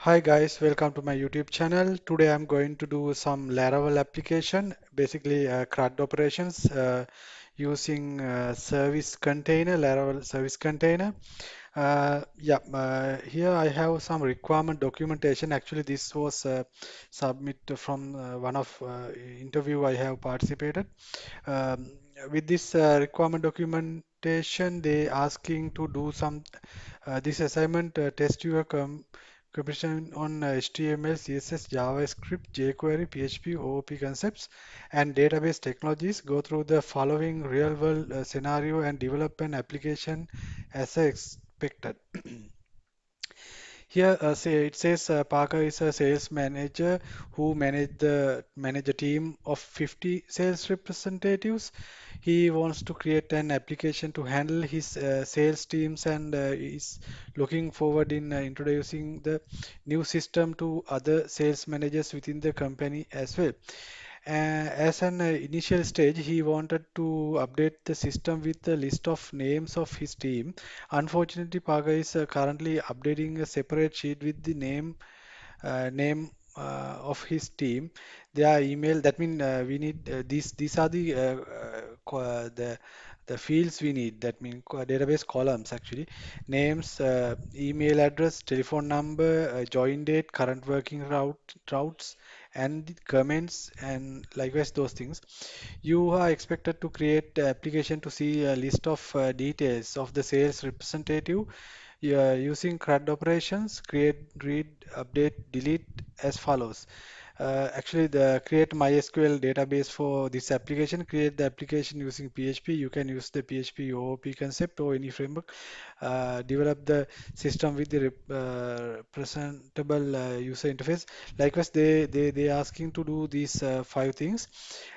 Hi guys, welcome to my YouTube channel. Today I'm going to do some Laravel application, basically CRUD operations using service container, Laravel service container. Here I have some requirement documentation. Actually, this was submitted from one of interview I have participated. Um, with this requirement documentation, they asking to do some this assignment test your comprehension on HTML, CSS, JavaScript, JQuery, PHP, OOP concepts, and database technologies. Go through the following real-world scenario and develop an application as expected. Here, say it says Parker is a sales manager who manage a team of 50 sales representatives. He wants to create an application to handle his sales teams and is looking forward in introducing the new system to other sales managers within the company as well. As an initial stage, he wanted to update the system with a list of names of his team. Unfortunately, Paga is currently updating a separate sheet with the name of his team. Their email. That means we need these are the fields we need. That means database columns actually. Names, email address, telephone number, join date, current working routes, and the comments, and likewise those things. You are expected to create the application to see a list of details of the sales representative. You are using CRUD operations, create, read, update, delete as follows. Actually, the create MySQL database for this application. Create the application using PHP. You can use the PHP OOP concept or any framework. Develop the system with the presentable user interface. Likewise, they asking to do these five things.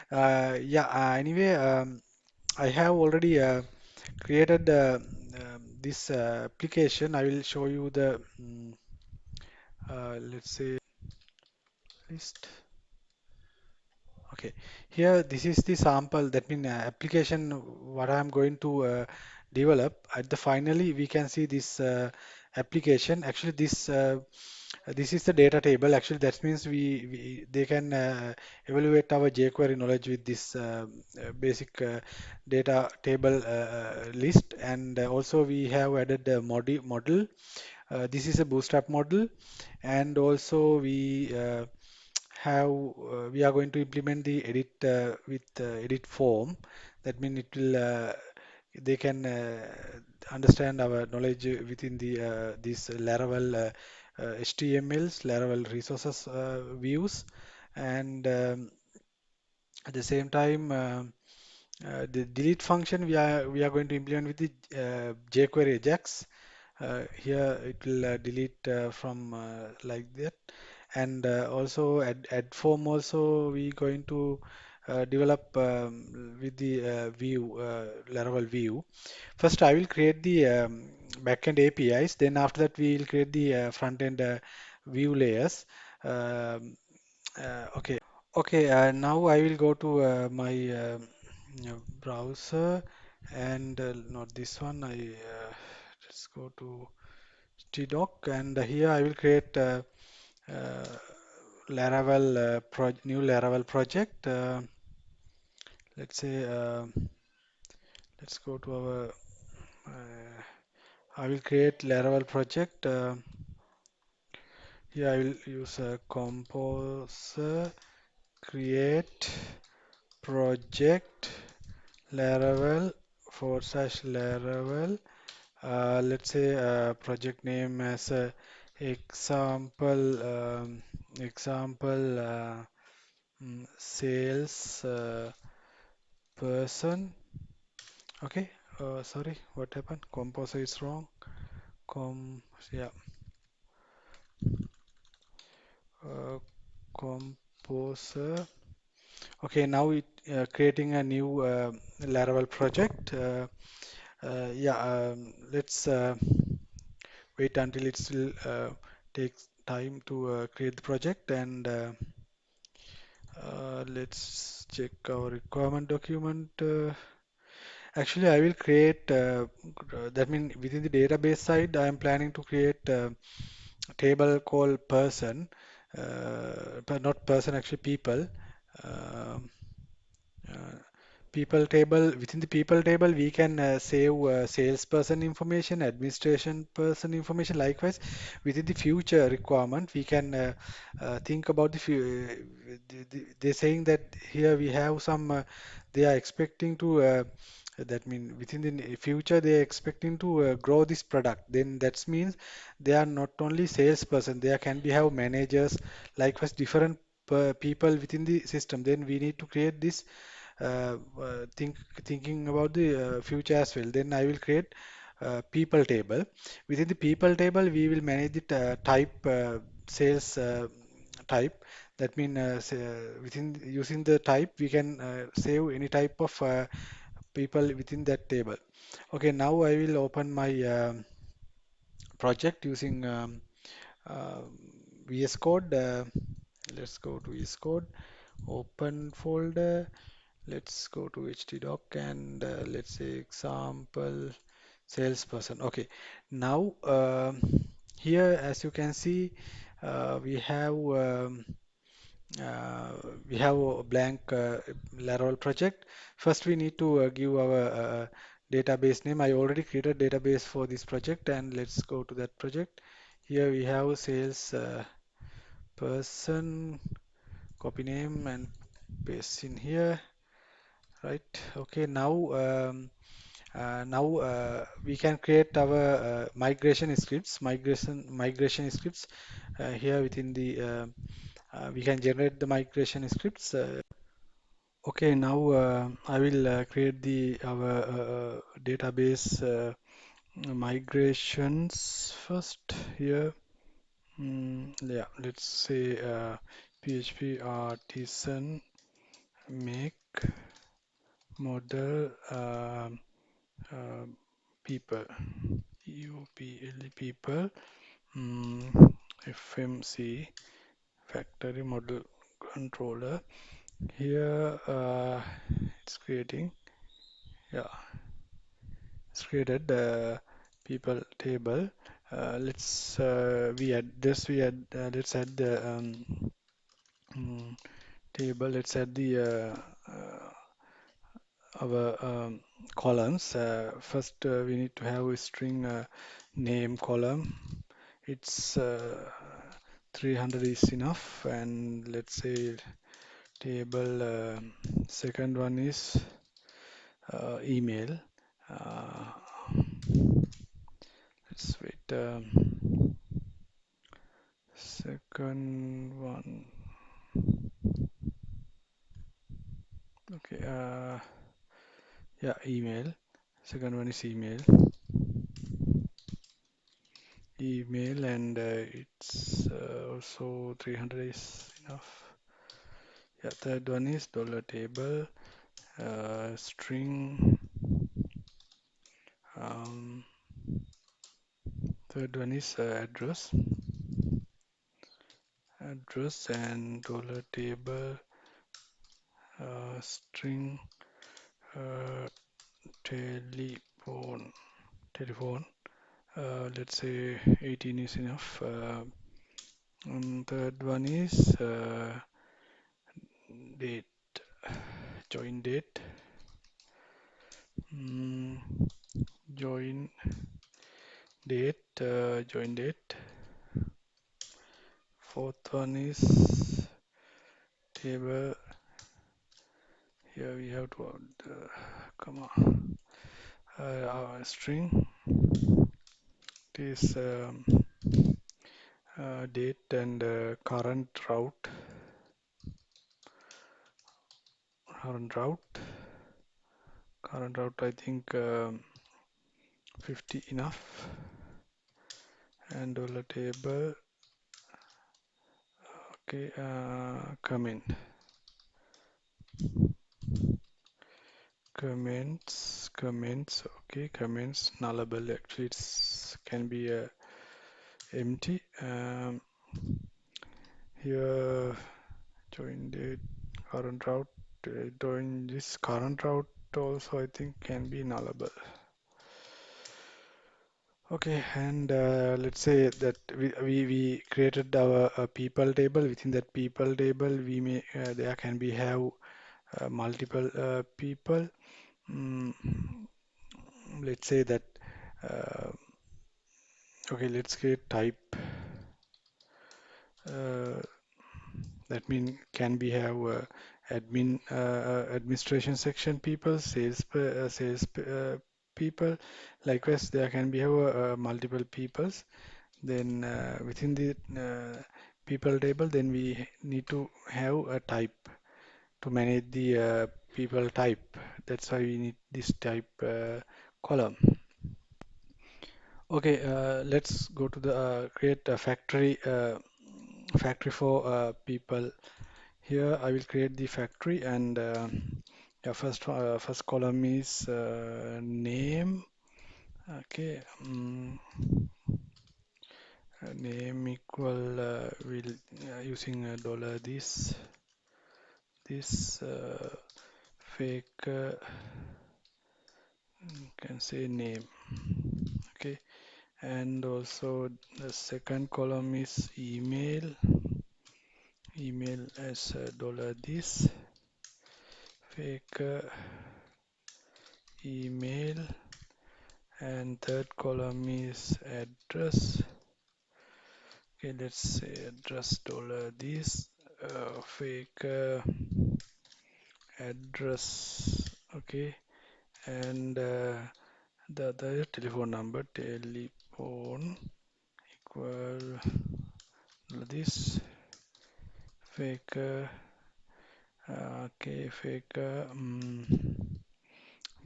Anyway, I have already created this application. I will show you the let's say list. Okay, here this is the sample. That means application what I am going to develop. At the finally, we can see this application. Actually, this is the data table. Actually, that means we they can evaluate our jQuery knowledge with this basic data table list. And also we have added the model. This is a bootstrap model, and also we are going to implement the edit with edit form. That means it will they can understand our knowledge within the these Laravel HTMLs, Laravel resources views, and at the same time the delete function we are going to implement with the jQuery Ajax. Here it will delete from like that, and also add form also we going to develop with the Laravel view. First, I will create the backend APIs. Then after that, we will create the front-end view layers. Okay. Okay, now I will go to my browser, and not this one. Let's go to TDoc, and here I will create uh, new Laravel project. Let's say let's go to our. I will create Laravel project. Here I will use a composer create project Laravel /Laravel. Let's say project name as example example sales person. Okay. Sorry, what happened? Composer is wrong. Com yeah. Uh, composer. Okay. Now it creating a new Laravel project. Let's wait until it still takes time to create the project, and let's check our requirement document. Actually, I will create that means within the database side, I am planning to create table called person, but not person, actually people. Um, uh, People table, within the people table we can save salesperson information, administration person information. Likewise, within the future requirement we can think about they're saying that here we have some they are expecting to that mean within the future they are expecting to grow this product. Then that means they are not only salesperson, there can be have managers, likewise different people within the system. Then we need to create this thinking about the future as well. Then I will create people table. Within the people table, we will manage the type sales type. That means within using the type, we can save any type of people within that table. Okay, now I will open my project using uh, VS Code. Let's go to VS Code, open folder. Let's go to htdoc and let's say example salesperson. Okay, now here as you can see uh, we have a blank Laravel project. First, we need to give our database name. I already created database for this project, and let's go to that project. Here we have sales person, copy name and paste in here. Right. Okay. Now we can create our migration scripts. Migration scripts here within the we can generate the migration scripts. Okay. Now I will create the our database migrations first here. Yeah. Let's say PHP Artisan make model uh, people. People, FMC factory model controller. Here it's creating, yeah, it's created the people table. Let's we add this. We add let's add the mm, table. Let's add the our columns. First, we need to have a string name column. It's 300 is enough, and let's say table second one is email. Uh, let's wait. Second one. Okay. Yeah, email. Second one is email. Email, and it's also 300 is enough. Yeah, third one is dollar table. String. Um, Third one is address and dollar table string uh, telephone. Let's say 18 is enough. And third one is date, join date. Mm, join join date. Fourth one is table. Here we have to add comma our string. This date and current route current route I think 50 enough, and dollar table. Okay, comments. Okay, comments nullable, actually it's can be empty. Here join date current route, join this current route also I think can be nullable. Okay, and let's say that we created our people table. Within that people table, we may there can be have multiple people. Mm, let's say that uh, okay, let's create type. Uh, that mean can be have administration section people, people. Likewise, there can be have multiple peoples. Then within the people table, then we need to have a type to manage the people type. That's why we need this type column. Okay, let's go to the create a factory for people. Here I will create the factory and yeah, first column is name. Okay, name equal will using dollar this fake can say name. Okay, and also the second column is email as dollar this fake email, and third column is address. Okay, let's say address dollar this fake address. Okay, and the other telephone number, telephone equal this fake okay, fake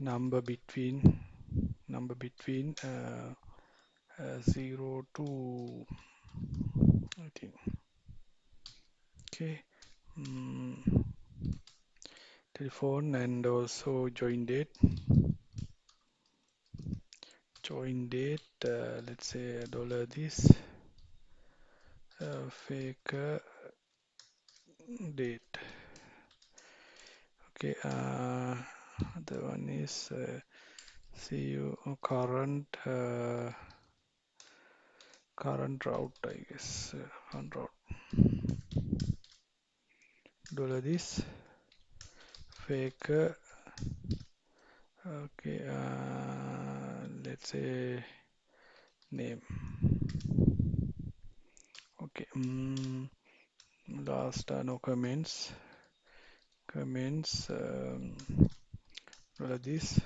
number between number between 0 to I think. Okay, mm, telephone and also join date, let's say dollar this fake date. Okay, the one is see you current route, I guess. Current route dollar this fake okay, let's say name. Okay, last no comments dollar this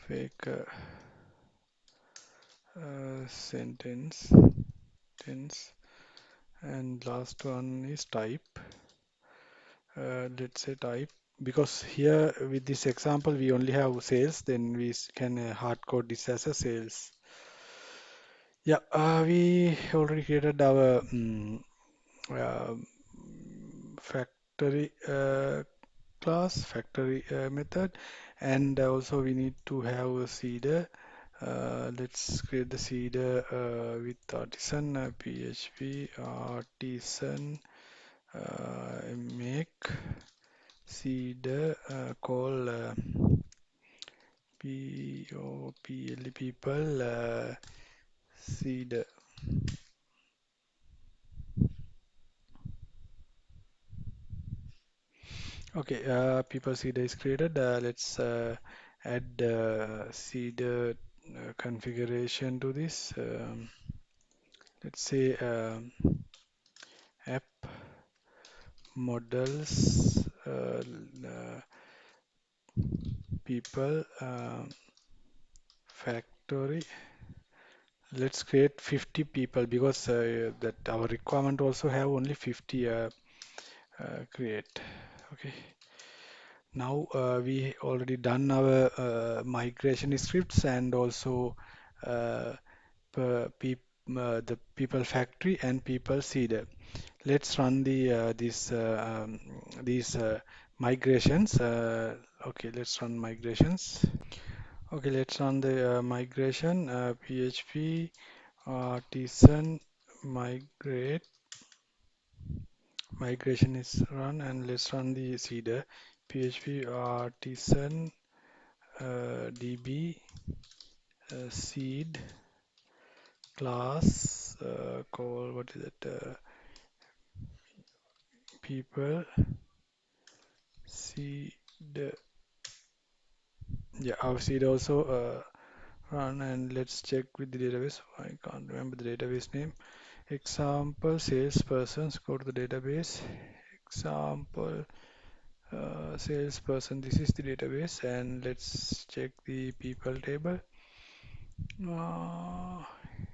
fake sentence tense, and last one is type. Let's say type, because here with this example we only have sales, then we can hard code this as a sales. Yeah, we already created our uh, factory factory method, and also we need to have a seeder. Let's create the seeder with artisan PHP artisan make seeder call people seeder. Okay, people seeder is created. Let's add seeder configuration to this. Let's say app models people factory. Let's create 50 people because that our requirement also have only 50 create. Okay. Now we already done our migration scripts and also uh, pe the people factory and people seeder. Let's run these migrations. Okay, let's run migrations. Okay, let's run the migration. PHP artisan migrate migration is run, and let's run the seeder. PHP artisan db seed class call what is it people seed yeah our seed also run and let's check with the database. I can't remember the database name. Example salespersons, go to the database. Example salesperson, this is the database, and let's check the people table. uh,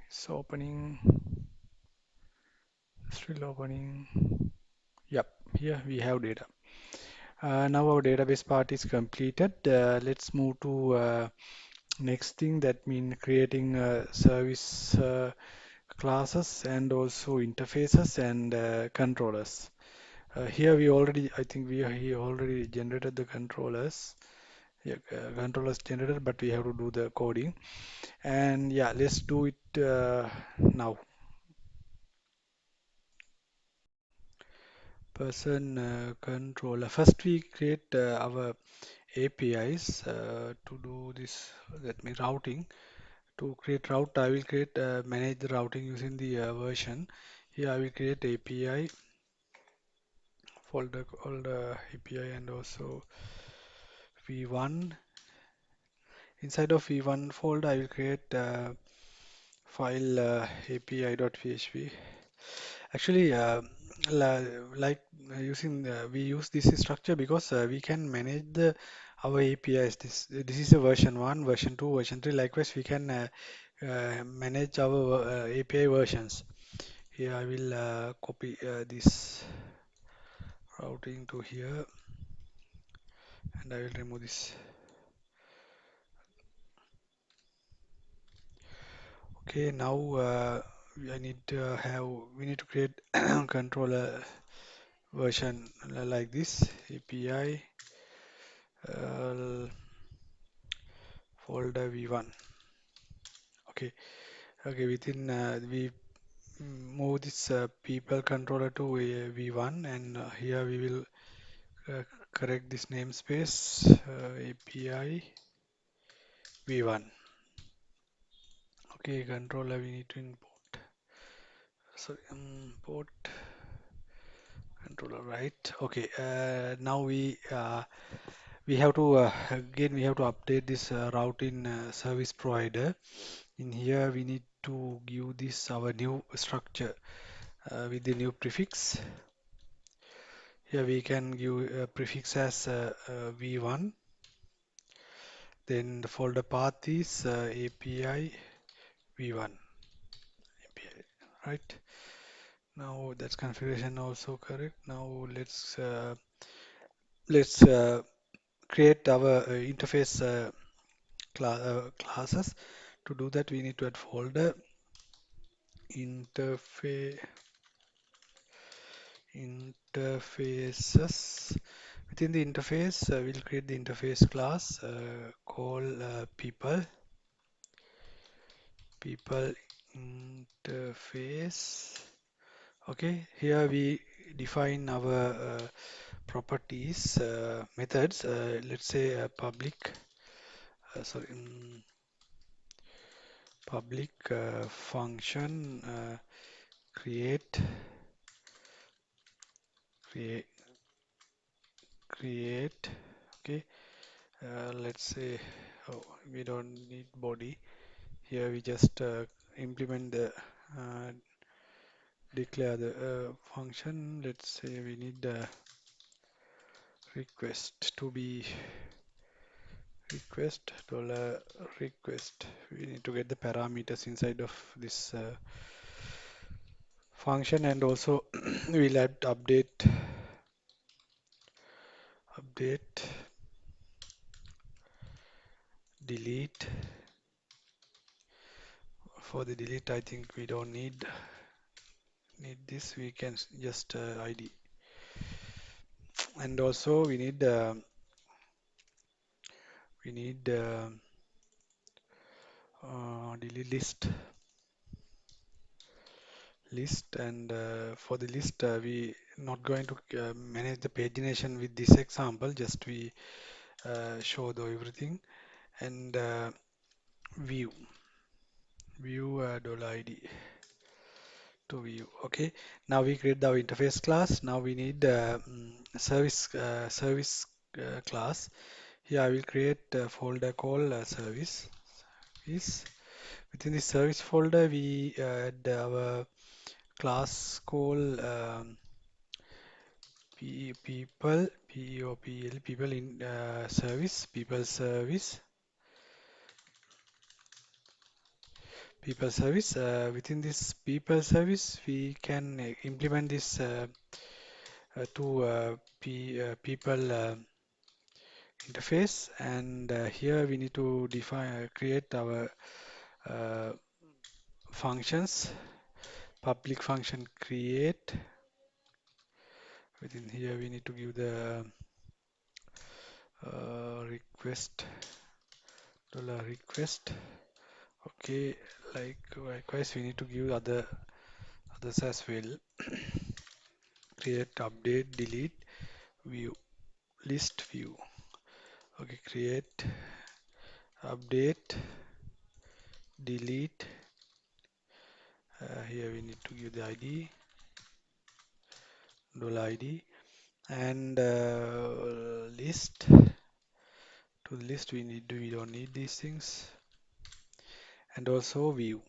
it's opening, still opening. Yep, here we have data. Now our database part is completed. Let's move to next thing, that means creating service classes and also interfaces and controllers. Here we already, I think he already generated the controllers. Yeah, controllers generated, but we have to do the coding. And yeah, let's do it now. Person controller. First, we create our APIs to do this. That means routing. To create route, I will create manage the routing using the version. Here, I will create API folder called API and also V1. Inside of V1 folder, I will create file api.php. Actually, la- like using we use this structure because we can manage the our APIs. This is a version 1, version 2, version 3. Likewise, we can manage our API versions. Here, I will copy this routing to here, and I will remove this. Okay, now we need to create controller version like this API uh, folder v1. Okay, okay. Within we move this people controller to v1, and here we will uh, correct this namespace API v1. Okay, controller we need to import. Sorry, import controller, right? Okay. Now we have to again we have to update this route in service provider. In here we need to give this our new structure with the new prefix. Here we can give a prefix as v1. Then the folder path is API v1 API. Right. Now that's configuration also correct. Now let's create our interface classes. To do that, we need to add folder interface interfaces. Within the interface, we'll create the interface class call people interface. Okay, here we define our properties methods. Let's say public sorry public function create create create. Okay, let's say, oh, we don't need body. Here we just implement the declare the function. Let's say we need the request to be request dollar request. We need to get the parameters inside of this function, and also we'll add update delete. For the delete, I think we don't need this. We can just ID, and also we need delete list, and for the list we not going to manage the pagination with this example, just we show the everything. and view $id to view. Okay, now we create our interface class. Now we need service class. Here I will create a folder called service. Is Within the service folder we add our class called people in people service. Within this people service, we can implement this to people interface, and here we need to define create our uh, functions. Public function create. Within here we need to give the request $request. Okay, likewise we need to give others as well. Create, update, delete, view, list view. Okay, create, update, delete. Here we need to give the ID, $id, and list. To the list we don't need these things, and also view.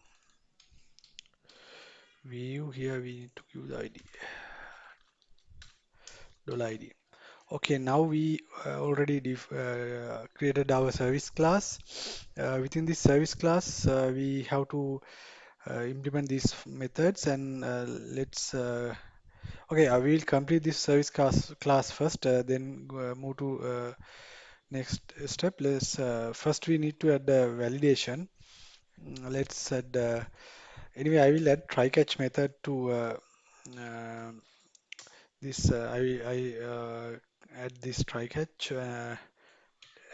Here we need to give the ID, $id. Okay, now we already created our service class. Within this service class, we have to implement these methods, and let's okay, I will complete this service class first, then move to next step. Let's first we need to add the validation. Let's add anyway. I will add try catch method to uh, this. I add this try catch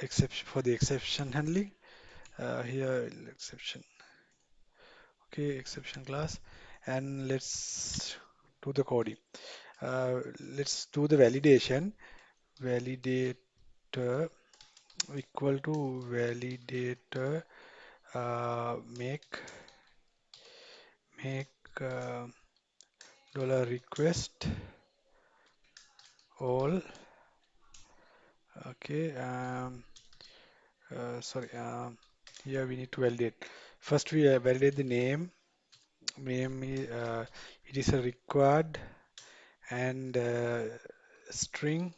exception for the exception handling. Here exception. Okay, exception class, and let's do the coding. Let's do the validation. Validator equal to validator make $request all. Okay, sorry. Here we need to validate. First, we validate the name. Name is it is a required, and string,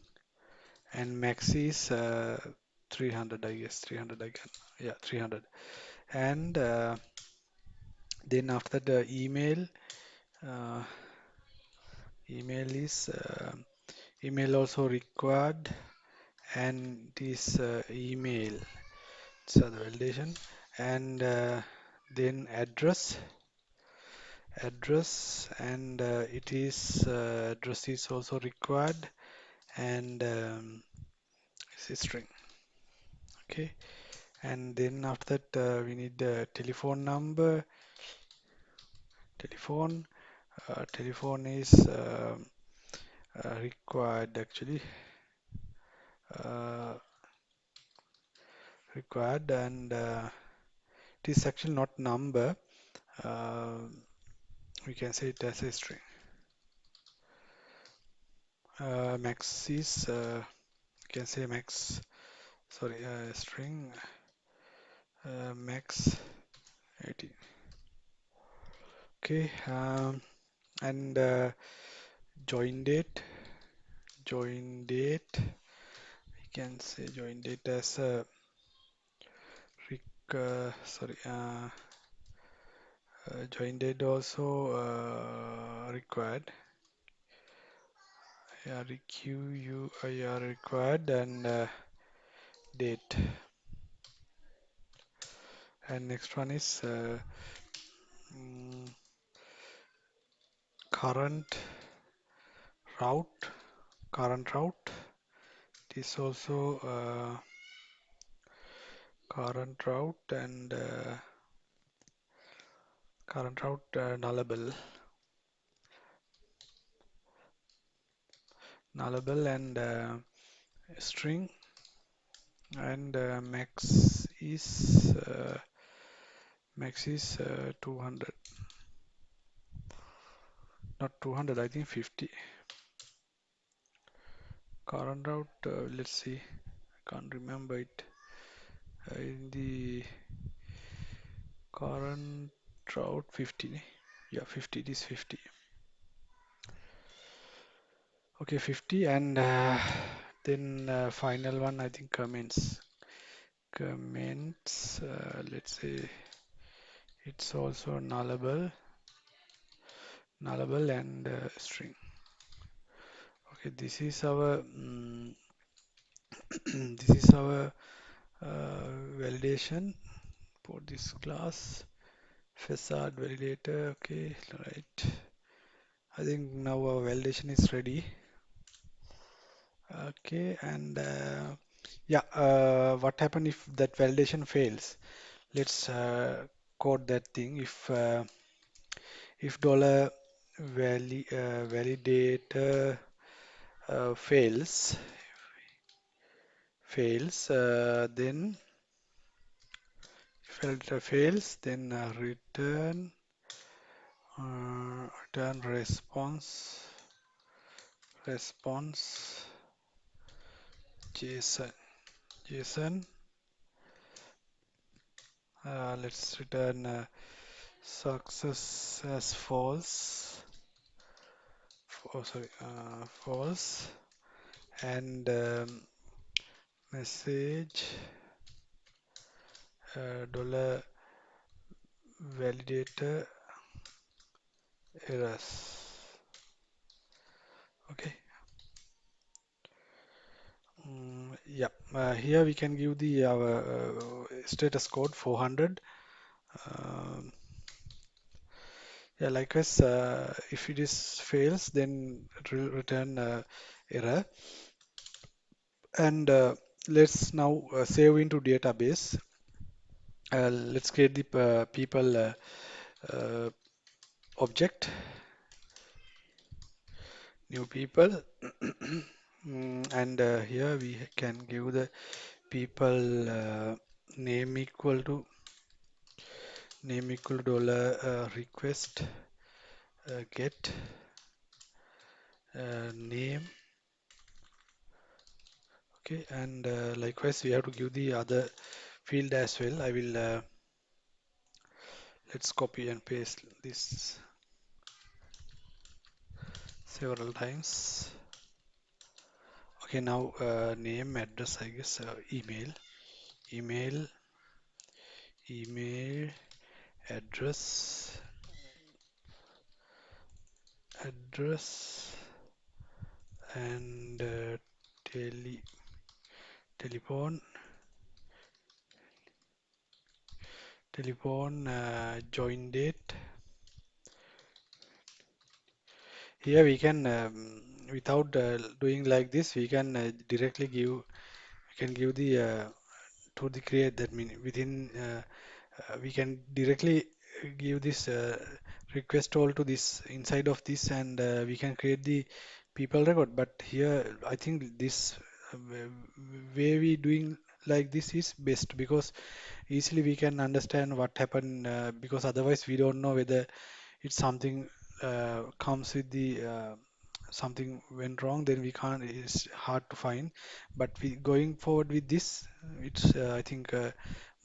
and max is 300. I guess 300. I can, yeah, 300. And then after the email. Uh, Email is email also required, and this email, so the validation, and then address, and it is address is also required, and it's a string. Okay, and then after that we need the telephone number. Telephone is required actually. Uh, Required, and it is actually not number. uh, we can say it as a string. Max is we can say max, sorry, string max 18. Okay, and join date we can say join date as a sorry, join date also required. Yeah, require required, and date. And next one is mm, current route. Current route is also current route, and current route nullable, and string, and max is 200, not 200, I think 50. Current route, let's see, I can't remember it. In the current route 50, yeah, 50, it is 50. Okay, 50, and then final one, I think comments. Comments, let's say it's also nullable and string. Okay, this is our this is our validation for this class. Facade validator. Okay, right. I think now our validation is ready. Okay, and yeah, what happen if that validation fails? Let's code that thing. If dollar validator fails, then if validator fails, then return response JSON. JSON. Let's return success as false. Oh, sorry, false, and message dollar validator errors. Okay. Yeah. Here we can give the our status code 400. Um, yeah, likewise, if it is fails, then it will return error. And let's now save into database. Let's create the people uh, object, new people. And here we can give the people name equal to dollar request get name. Okay, and likewise we have to give the other field as well. I will let's copy and paste this several times. Okay, now name, address, I guess, email, email, address, address, and telephone, join date. Here we can, without doing like this, we can directly give, we can give the to the create, that mean within we can directly give this request all to this inside of this, and we can create the people record. But here I think this way we doing like this is best, because easily we can understand what happened, because otherwise we don't know whether it's something comes with the something went wrong, then we can't, it's hard to find. But we going forward with this, it's I think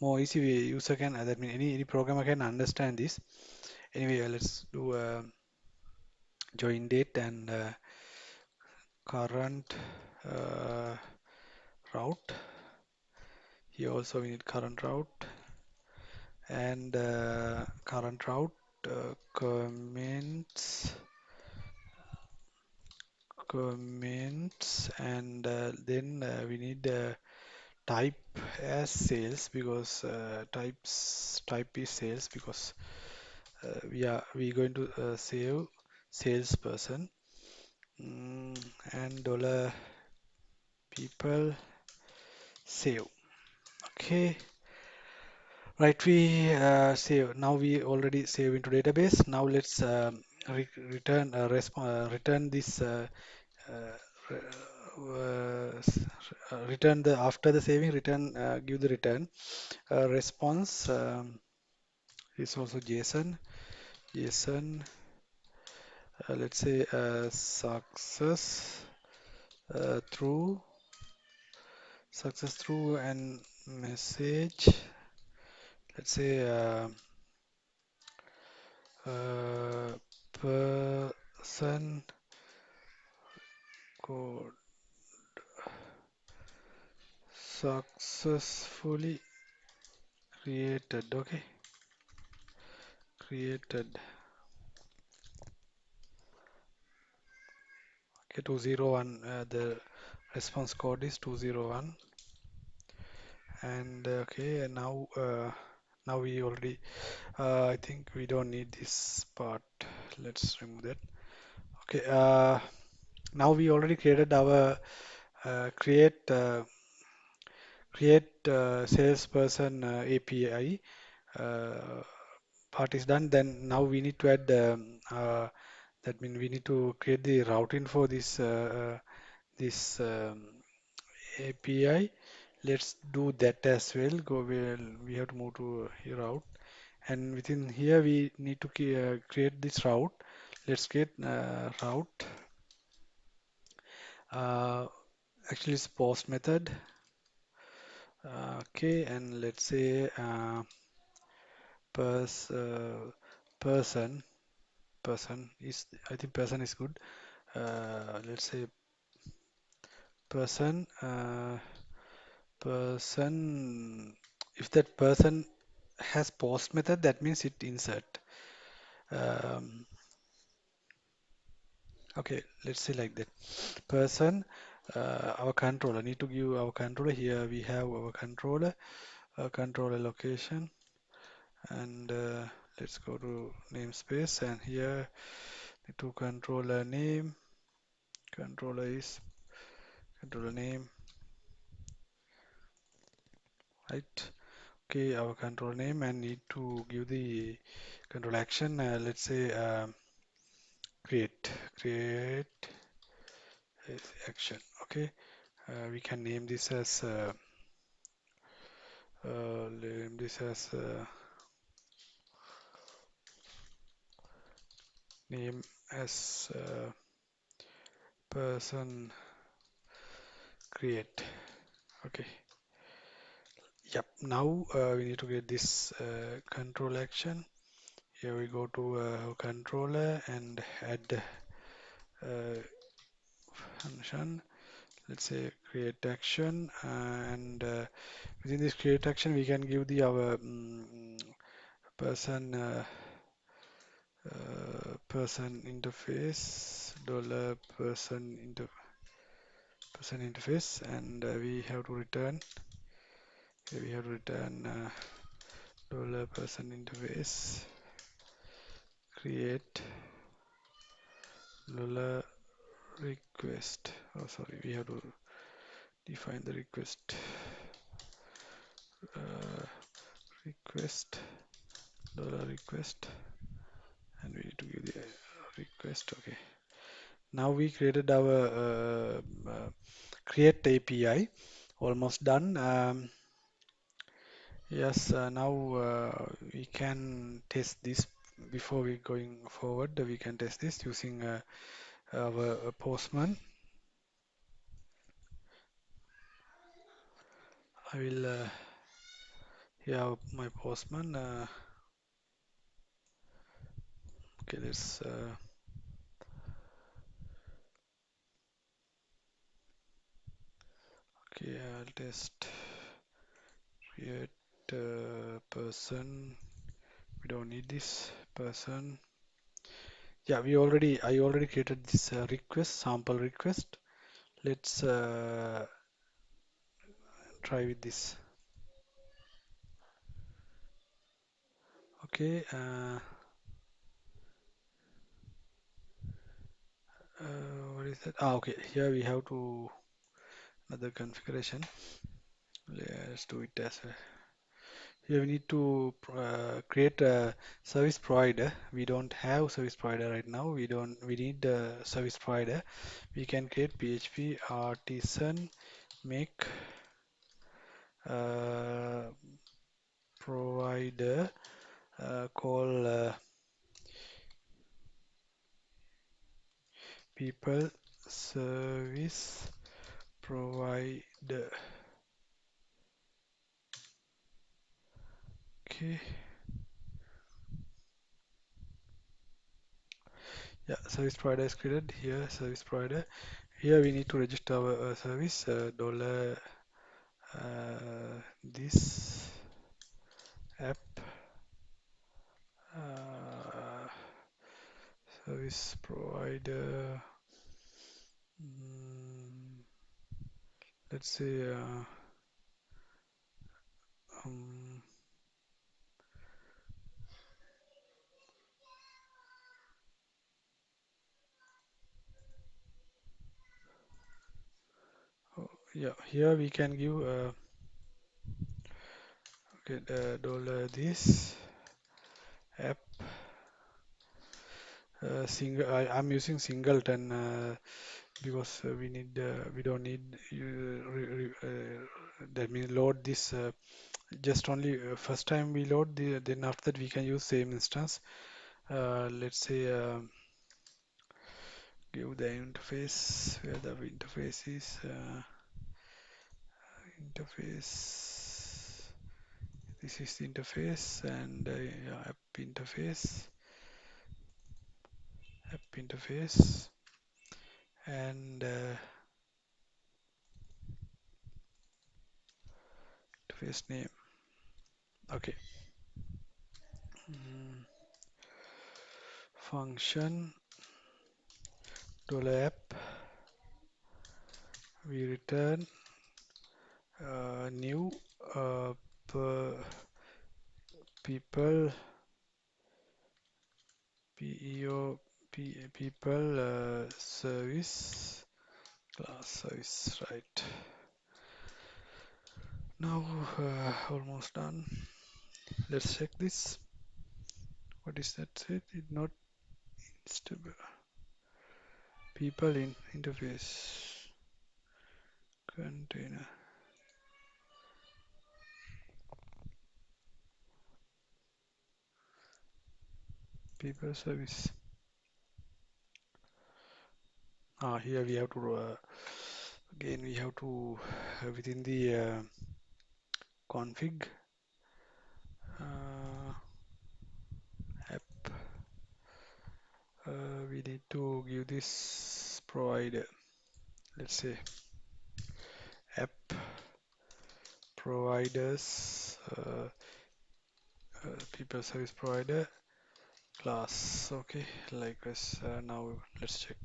more easy way user can, that mean any programmer can understand this. Anyway, let's do join date and current uh, route. Here also we need current route, and current route comments, and then we need type as sales, because type is sales, because we going to save salesperson. And dollar people save. Okay, right, we save. Now we already save into database. Now let's return this uh, re- return the after the saving return give the return response is also JSON let's say uh, through success through and message let's say uh, person code successfully created. Okay, created. Okay, 201. The response code is 201. And okay, and now we already. I think we don't need this part. Let's remove that. Okay. Now we already created our create salesperson API. Uh, Part is done. Then now we need to add that means we need to create the routing for this API. Let's do that as well. We have to move to here route, and within here we need to create this route. Let's get route. Uh, Actually, it's post method. Okay, and let's say pers person person is I think person is good. Let's say person person if that person has post method that means it insert um, okay, let's say like that person our controller need to give our controller. Here we have our controller location, and let's go to namespace, and here to controller name, controller is controller name, right? Okay, our control name, and need to give the control action. Let's say create action. Okay, we can name this as name as person create. Okay, yep. Now we need to get this control action. Here we go to controller and add uh, function. Let's say create action, and within this create action we can give the our person person interface person interface, and we have to return dollar person interface create dollar request. Oh, sorry, we have to define the request uh, request dollar request, and we need to give the request. Okay, now we created our create API, almost done. Yes, now we can test this before we going forward. We can test this using our Postman. I will here my Postman. Okay, let's okay. I'll test create person. We don't need this person. Yeah, I already created this request sample request. Let's try with this. Okay. What is that? Ah, okay. Here we have to another configuration. Let's do it as Here we need to create a service provider. We don't have service provider right now. We need a service provider. We can create PHP artisan make uh, provider call people service provider. Okay. Yeah, service provider is created here. Service provider. Here we need to register our service dollar this app uh, service provider. mm, let's say um, oh, yeah, here we can give okay, dollar this app I'm using singleton because we don't need that means load this just only first time we load then after that we can use same instance. Let's say give the interface where the interface is interface. This is the interface and yeah, app interface and interface name. Okay. Mm, function $app. We return new uh, people people service class service, right? Now almost done. Let's check this. What is that said? It not stable. People in interface container people service. Here we have to again we have to within the config uh, app we need to give this provider. Let's say app providers people service provider class. Okay, like this. Now let's check.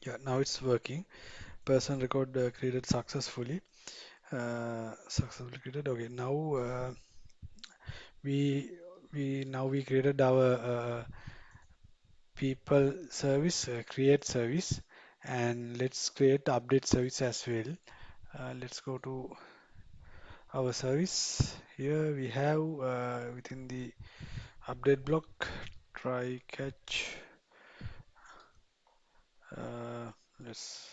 Yeah, now it's working. Person record created successfully. Successfully created. Okay, now we we created our people service, create service, and let's create update service as well. Let's go to our service. Here we have within the update block try catch. Uh, let's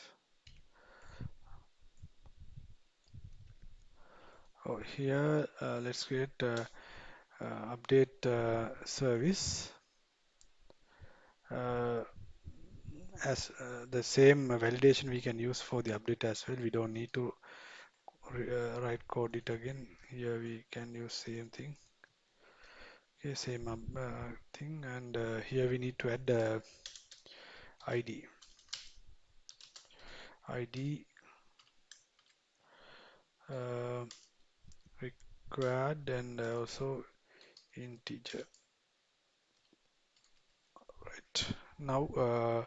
here let's create update service uh, as the same validation we can use for the update as well. We don't need to write code it again. Here we can use same thing. Okay, same thing, and here we need to add the ID. ID uh, required and also integer. Right. Now,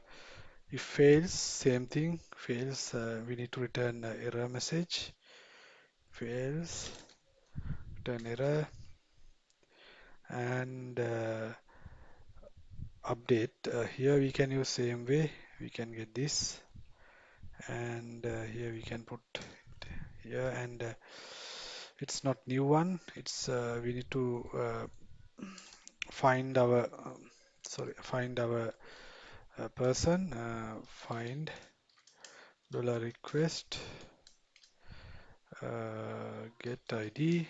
if fails, same thing. Fails, we need to return error message. Fails, return error, and update. Here we can use same way. We can get this, and here we can put it here and It's not new one. It's we need to find our find our person. Find $request get ID.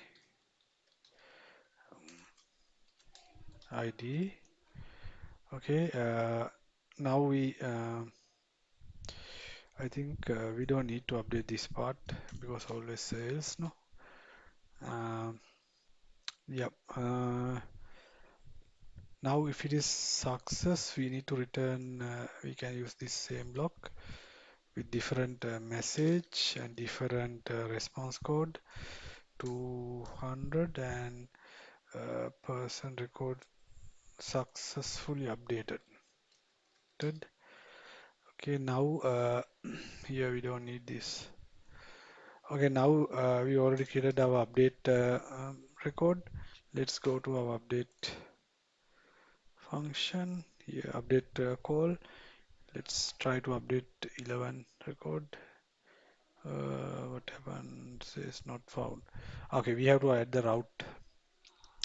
Okay. Now I think we don't need to update this part because always sales, no? Um, yep. Now if it is success, we need to return, we can use this same block with different message and different response code 200 and person record successfully updated. Okay, now here we don't need this. Okay, now we already created our update record. Let's go to our update function. Here, update call. Let's try to update 11 record. What happened? Says not found. Okay, we have to add the route.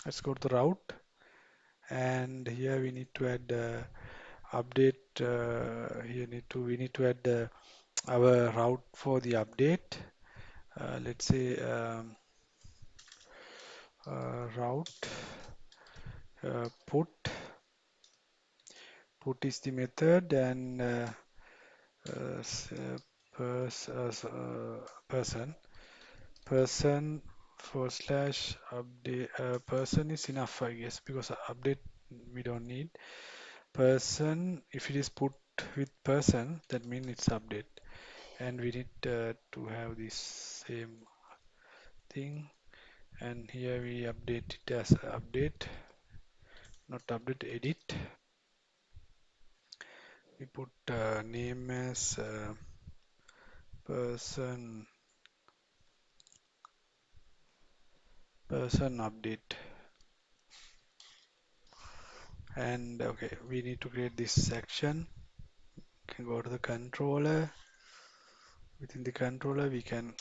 Let's go to the route, and here we need to add update. Here we need to add our route for the update. Let's say route put is the method and uh, s- uh, person person forward slash update person is enough, I guess, because update we don't need person. If it is put with person, that means it's update, and we need to have this same thing, and here we update it as update, not update, edit. We put name as person person update, and okay, we need to create this section. Can go to the controller. Within the controller we can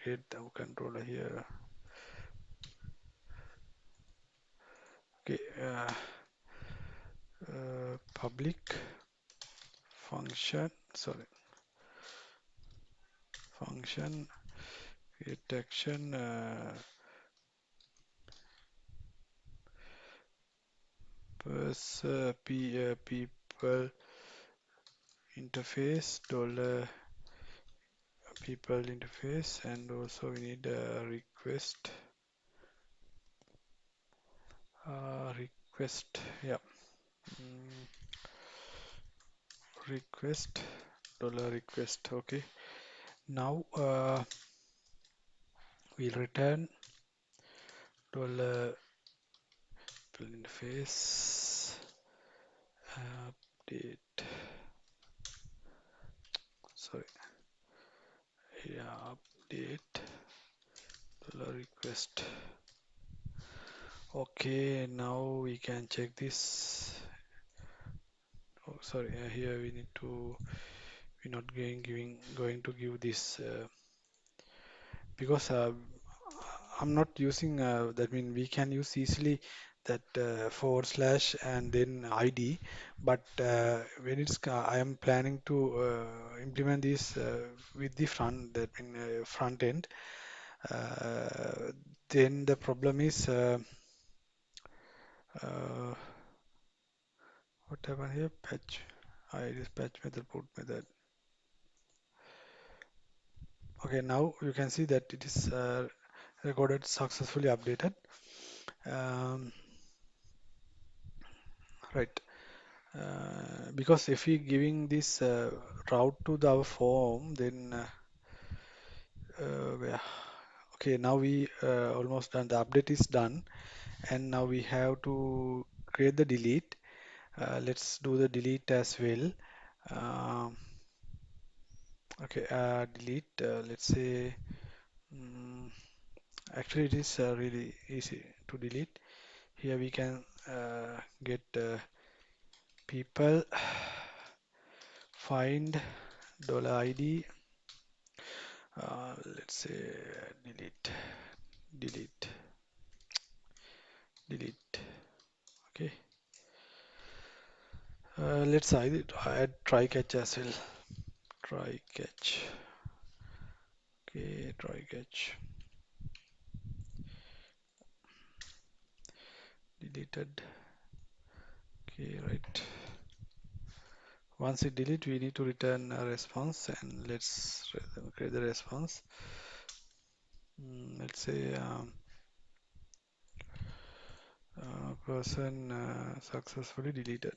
create our controller here. Okay, public function, sorry, function create action people interface people interface, and also we need a request, yeah. Mm, request request. Okay, now we'll return dollar people interface update, sorry, yeah, update request. Okay, now we can check this. Oh, sorry, here we need to, we're not going to give this because I'm not using that mean we can use easily that forward slash and then ID, but when I am planning to implement this with the front end, uh, then the problem is uh, what happened here? Patch. It is patch method, put method. Okay, now you can see that it is recorded successfully updated. Um, right. Because if we giving this route to our form, then okay, now we almost done. The update is done, and now we have to create the delete. Let's do the delete as well. Um, okay, delete. Let's say. mm Actually, it is really easy to delete. Here we can get people find $ID Let's say delete, delete, delete. Okay. Let's add try catch as well. Try catch. Okay, try catch. Deleted. Okay, right. Once it delete, we need to return a response, and let's create the response. Let's say person successfully deleted.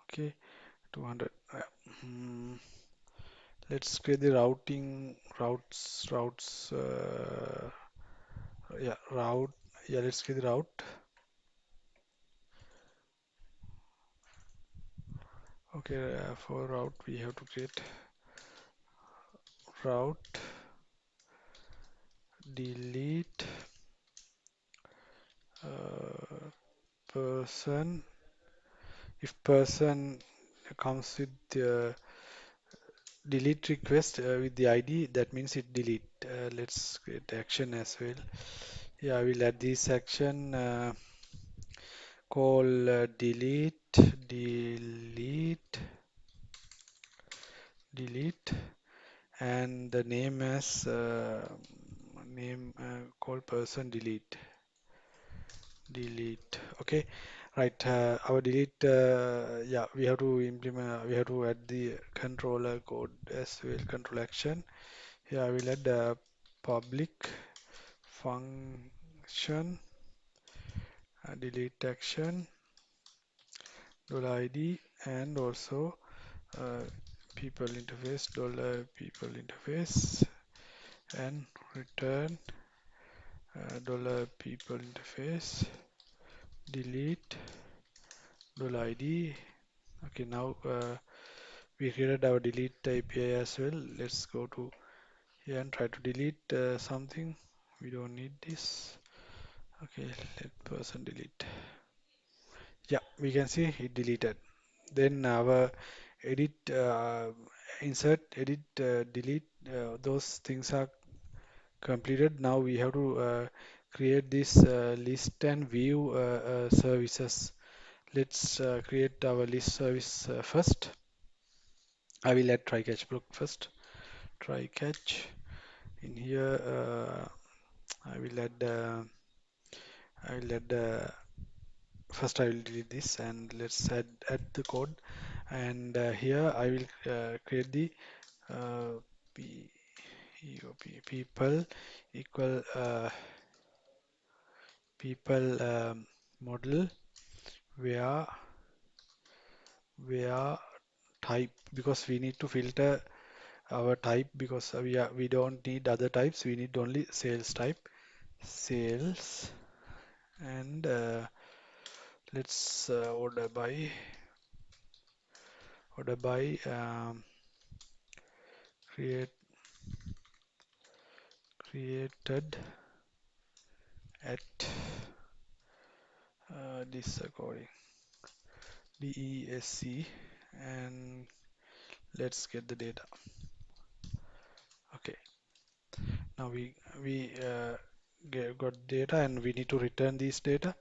Okay, 200. Let's create the routes. Yeah, route. Yeah, let's create the route. Okay, for route we have to create route delete person. If person comes with the delete request with the ID, that means it delete. Let's create action as well. Yeah, we'll add this action call delete, and the name as name call person delete. Okay, right. Our delete. Yeah, we have to implement. We have to add the controller code as well. Control action. Yeah, I will add public function delete action $id and also uh, people interface $people interface and return $people interface delete $id. Okay, now we created our delete API as well. Let's go to here and try to delete something. We don't need this. Okay, let person delete. Yeah, we can see it deleted. Then our edit, insert, edit, delete, those things are completed. Now we have to create this list and view services. Let's create our list service first. I will add try catch block first. Try catch. In here, I will add. I will add. First, I will delete this and let's add the code. And here I will create the uh, p people equal people model where where type, because we need to filter our type, because we don't need other types, we need only sales type, sales. And let's order by create created at this according DESC, and let's get the data. Okay, now we got data and we need to return these data.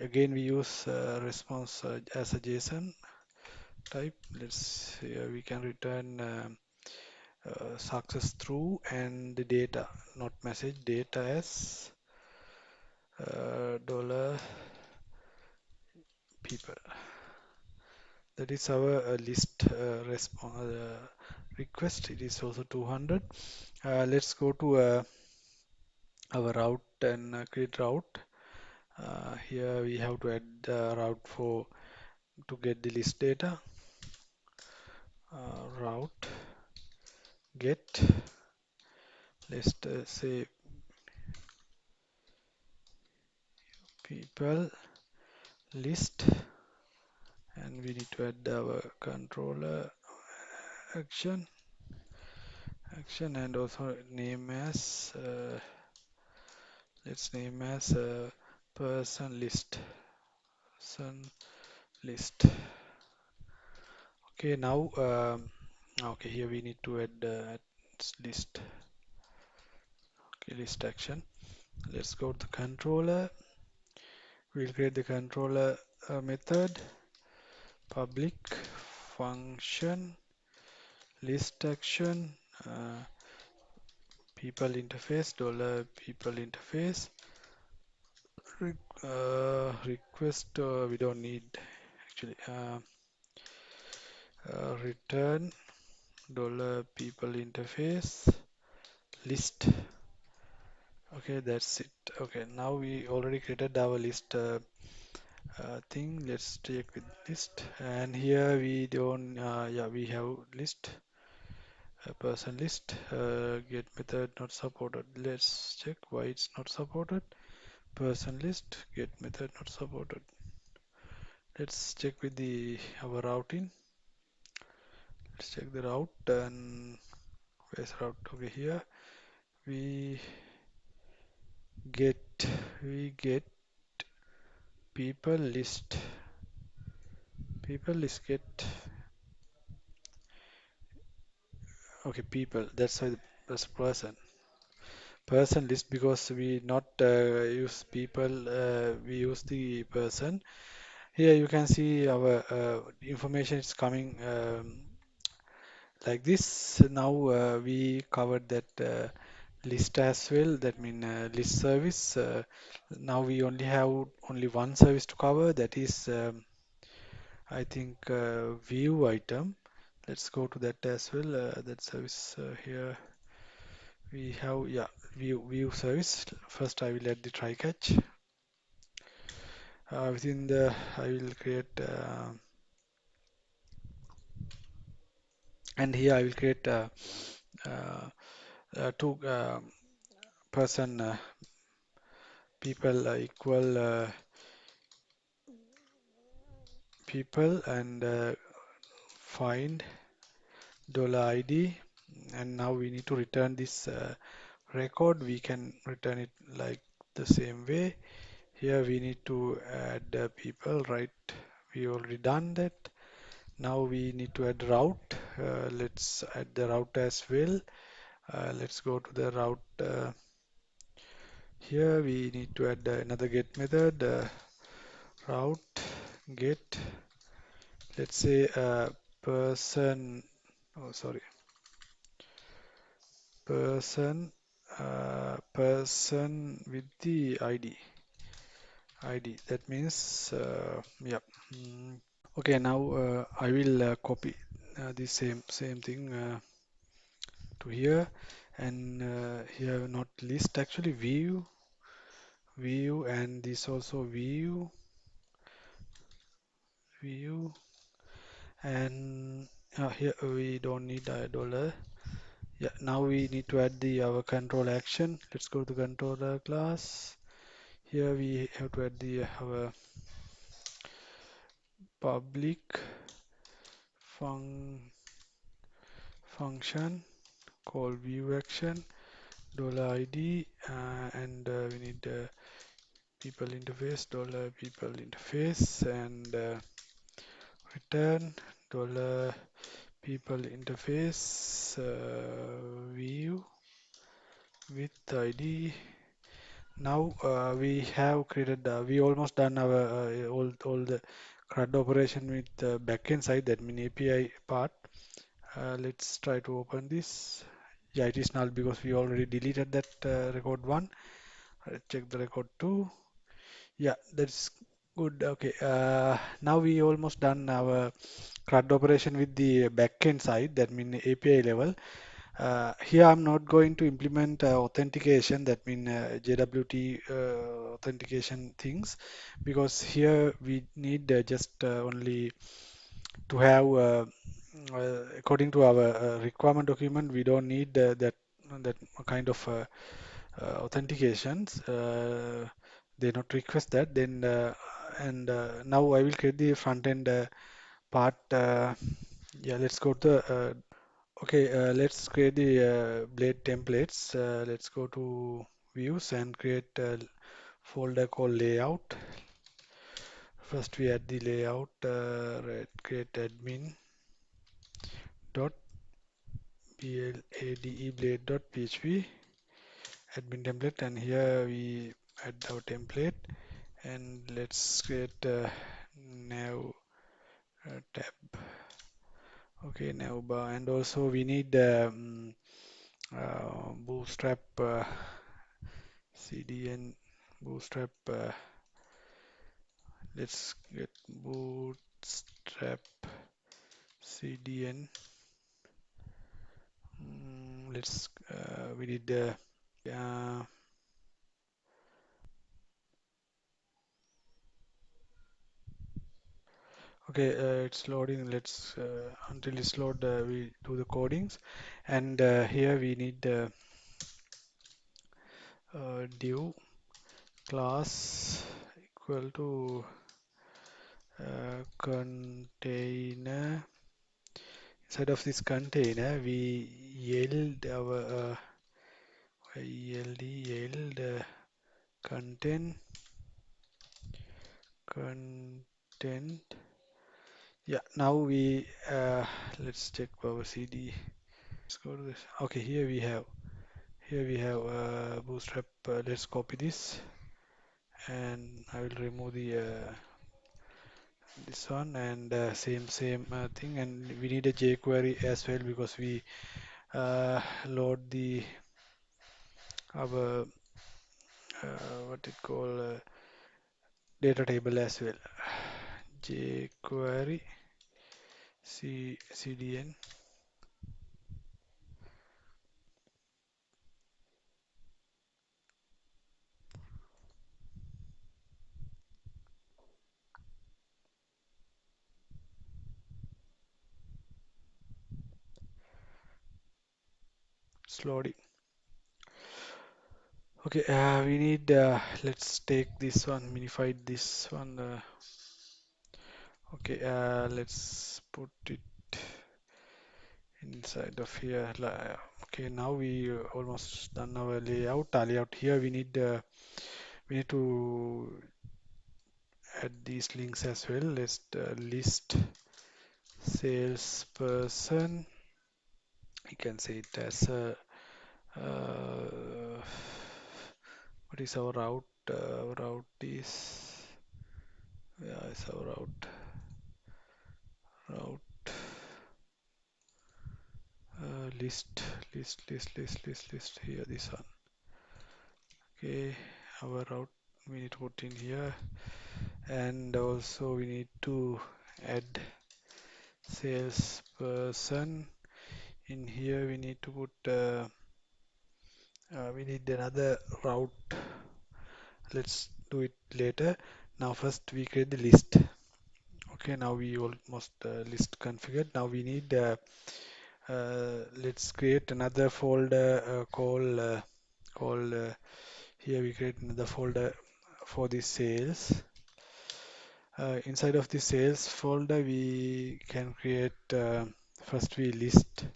Again, we use response as a JSON type. Let's here we can return success through and the data, not message, data as dollar people. That is our list request. It is also 200. Let's go to our route and create route. Here we have to add route for to get the list data. Route get, let's say people list, and we need to add our controller action and also name as let's name as person list. Okay, now Okay, here we need to add list. Okay, list action. Let's go to the controller. We'll create the controller method, public function, list action, uh, people interface, dollar people interface, request, we don't need actually, return, dollar people interface, list. Okay, that's it. Okay, now we already created our list thing. Let's check with list, and here we don't, yeah, we have list, person list, get method not supported. Let's check why it's not supported. Person list, get method not supported. Let's check with the our routing. Let's check the route, and where's route? Okay, here we get we get people list. People list get, okay, people. That's why that's person list, because we not use people, we use the person. Here you can see our information is coming like this. Now we covered that list as well. That mean list service. Now we only have only one service to cover. That is, I think, view item. Let's go to that as well. That service here we have, yeah, view service. First, I will add the try catch. Within the, I will create, and here I will create uh, two person people equal people, and find dollar $ID, and now we need to return this record. We can return it like the same way. Here we need to add people, right? We already done that. Now we need to add route. Let's add the route as well. Let's go to the route. Here we need to add another get method, route get. Let's say person. Oh, sorry, person with the ID. That means, yeah. Okay, now I will copy the same thing to here, and here not list, actually view, and this also view, and here we don't need a dollar. Yeah, now we need to add the our control action. Let's go to controller class. Here we have to add the our public fun function called view action, dollar ID, and we need people interface, dollar people interface, and return dollar people interface view with ID. Now we have created, we almost done our all the CRUD operation with the backend side, that mean API part. Let's try to open this. Yeah, it is null because we already deleted that record one. Check the record two. Yeah, that's good. Okay, now we almost done our CRUD operation with the backend side, that mean API level. Here I'm not going to implement authentication, that mean JWT authentication things, because here we need just only to have, according to our requirement document, we don't need that kind of authentications. They not request that. Then and now I will create the front end part. Yeah, let's go to okay. Let's create the blade templates. Let's go to views and create a folder called layout. First, we add the layout. Right, create admin dot blade.php admin template, and here we add our template, and let's create a nav tab. Okay, nav bar, and also we need bootstrap cdn bootstrap. Let's get bootstrap cdn. Let's we need uh, okay, it's loading. Let's until it's load, we do the codings, and here we need div class equal to container. Inside of this container, we yield our yield content content. Yeah, now we let's check our CD. Let's go to this. Okay, here we have bootstrap. Let's copy this, and I will remove the this one, and same thing, and we need a jQuery as well because we load the our what it call data table as well. jQuery cdn loading. Okay, we need let's take this one, minify this one. Okay, let's put it inside of here. Okay, now we almost done our layout. Layout here we need to add these links as well. Let's list salesperson. You can say it as uh, what is our route? Route is yeah, it's our route list here. This one. Okay, our route we need to put in here, and also we need to add salesperson in here. We need to put we need another route. Let's do it later. Now first we create the list. Okay, now we almost list configured. Now we need let's create another folder called here we create another folder for the sales. Inside of the sales folder, we can create first we list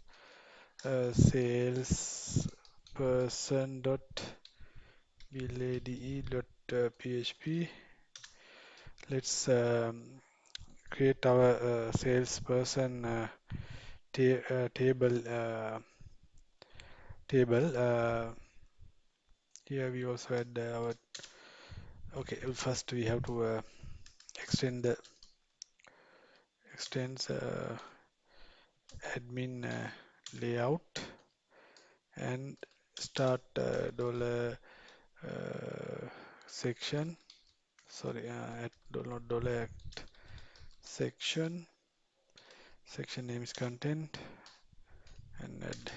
sales person dot php. Let's create our salesperson table. Here we also add our okay. First we have to extend the extends admin layout and start dollar section. Sorry, at not dollar act section. Section name is content, and add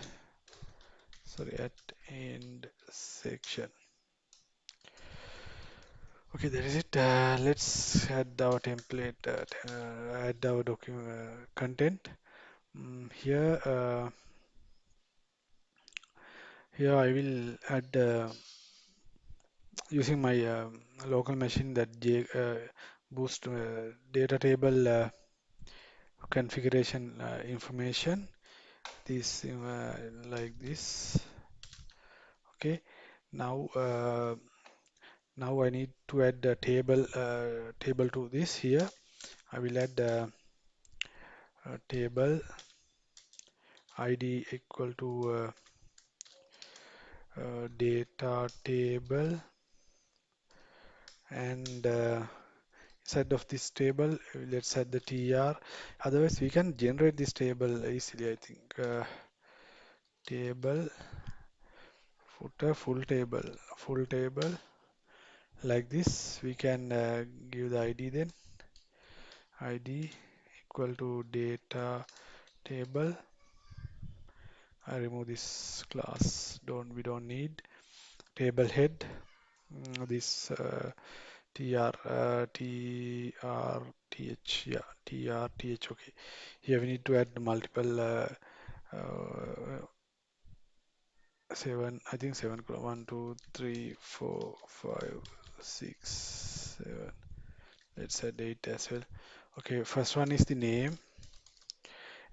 sorry at end section. Okay, that is it. Let's add our template. Add our document content. Here I will add using my local machine that boost data table configuration information. This like this. Okay. Now now I need to add a table to this here. I will add a table ID equal to data table, and inside of this table, let's add the tr. Otherwise, we can generate this table easily, I think. Table, footer, full table, like this. We can give the ID then. ID equal to data table. I remove this class. We don't need table head. This yeah, TRTH. Okay. Here we need to add multiple uh, seven. I think seven. 1, 2, 3, 4, 5, 6, 7. Let's add 8 as well. Okay. First one is the name,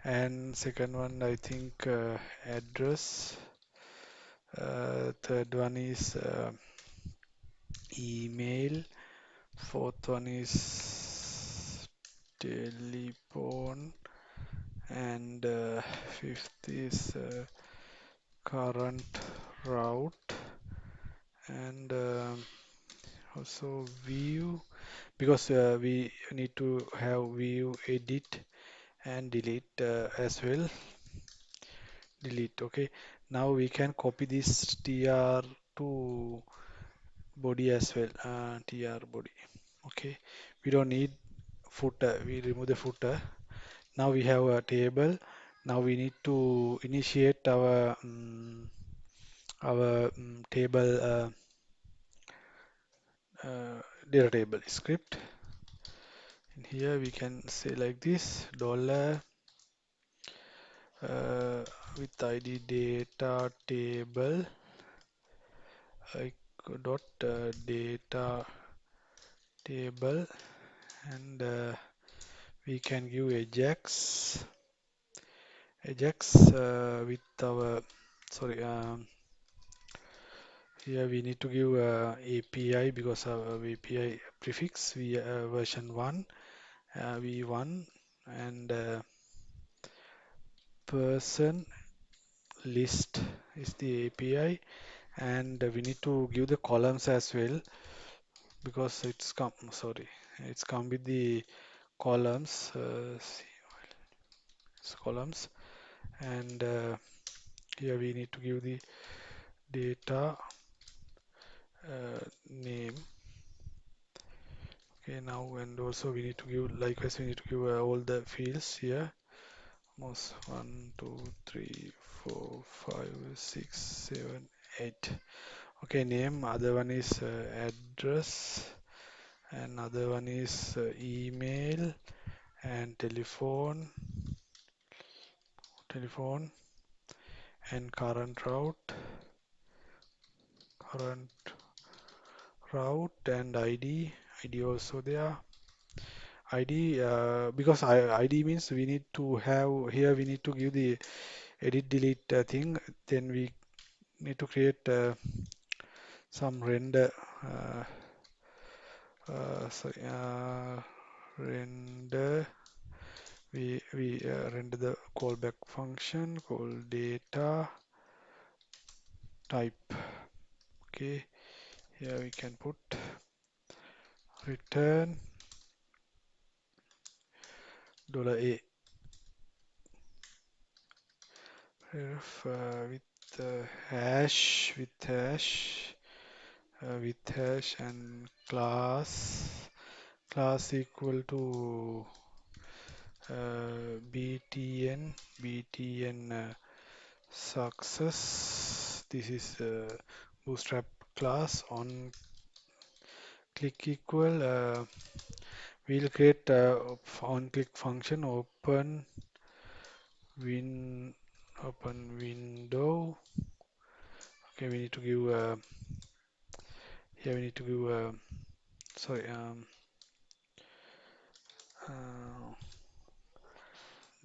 and second one I think address. Third one is email. Fourth one is telephone, and fifth is current route, and also view, because we need to have view, edit, and delete as well. Delete. Okay. Now we can copy this tr to body as well. Tr body. Okay. We don't need footer. We remove the footer. Now we have a table. Now we need to initiate our table data table script. In here we can say like this dollar with ID data table dot data table, and we can give Ajax with our sorry here we need to give API, because our API prefix we version 1 v1, and person list is the API, and we need to give the columns as well, because it's come with the columns, columns, and here we need to give the data name. Okay, now, and also we need to give, likewise we need to give all the fields here. Almost 1, 2, 3, 4, 5, 6, 7, 8. Okay, name. Other one is address, and other one is email, and telephone, and current route, and ID also there. ID, because ID means we need to have here, we need to give the edit delete thing. Then we need to create some render. Uh, sorry, render. We render the callback function called data type. Okay, here we can put return $a ref with hash and class equal to btn success. This is bootstrap class. On click equal, we'll create on click function, win open window. Okay, we need to give here we need to give sorry uh,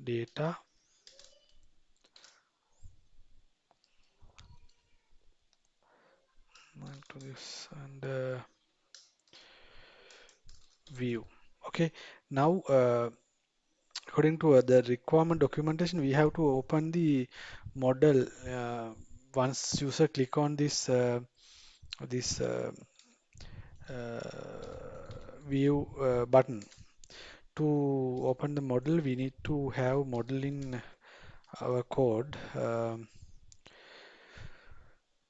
data, to this, and view. Okay, now according to the requirement documentation, we have to open the model once user click on this view button. To open the model, we need to have model in our code.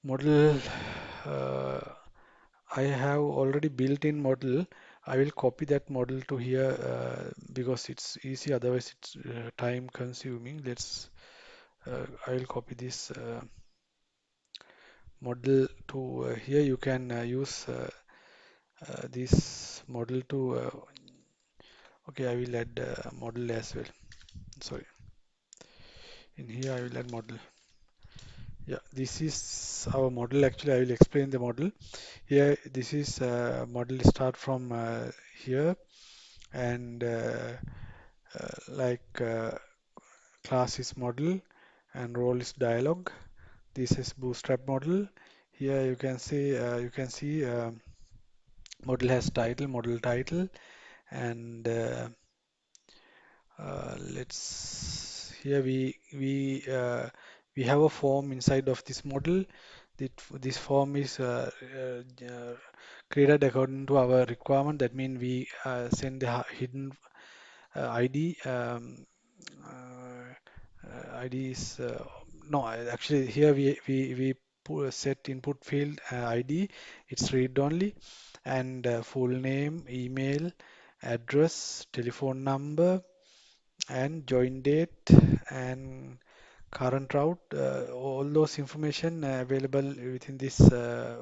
Model uh, I have already built in model. I will copy that model to here because it's easy. Otherwise, it's time consuming. I will copy this model to here. You can use this model to. Okay, I will add model as well. Sorry, in here I will add model. Yeah, this is our model. Actually, I will explain the model. Here, this is model start from here and like class is model and role is dialog. This is bootstrap model. Here you can see model has title, model title, and let's here we have a form inside of this model. This form is created according to our requirement. That means we send the hidden ID. ID is no, actually here we set input field ID. It's read only, and full name, email, address, telephone number, and join date and current route. All those information available within this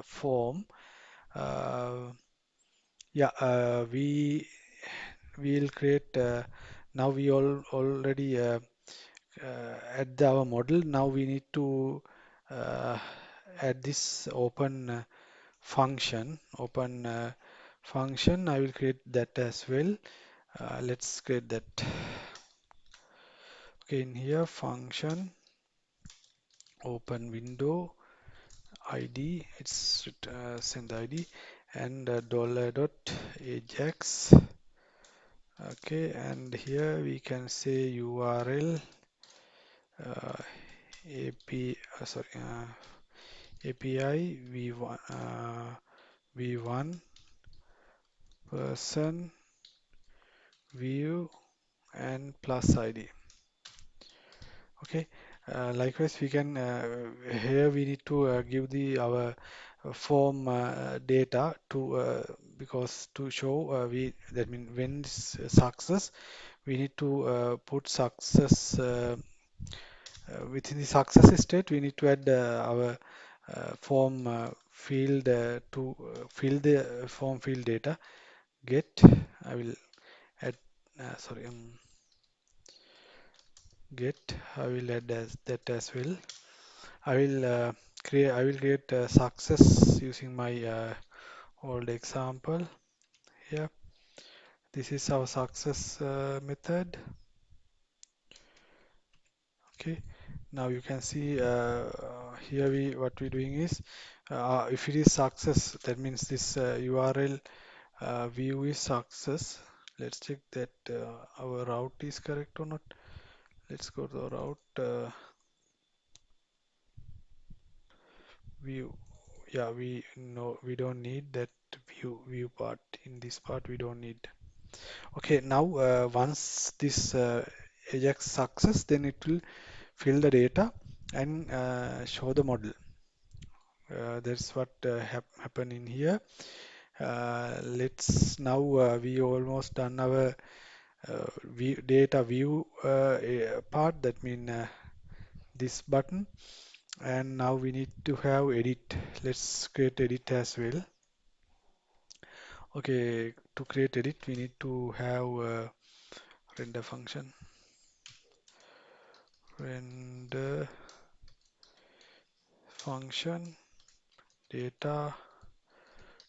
form. Uh, yeah, we will create. Now we all already add our model. Now we need to uh, add this open function. I will create that as well. Let's create that. Okay, in here function open window ID. It's send ID and dollar dot ajax. Okay, and here we can say URL uh, AP sorry API v1 person view and plus ID. Okay. Likewise, we can here we need to give the our form data to because to show we that means when it's success we need to put success within the success state we need to add our form field to fill the form field data get. I will add sorry get. I will add as that as well. I will create success using my old example here. This is our success method. Okay. Now you can see here we what we're doing is if it is success, that means this URL view is success. Let's check that our route is correct or not. Let's go to the route view. Yeah, we know we don't need that view part. In this part we don't need. Okay, now once this Ajax success, then it will fill the data and show the model. That's what happen in here. Let's now we almost done our data view part. That mean this button, and now we need to have edit. Let's create edit as well. Okay, to create edit, we need to have render function. Render function data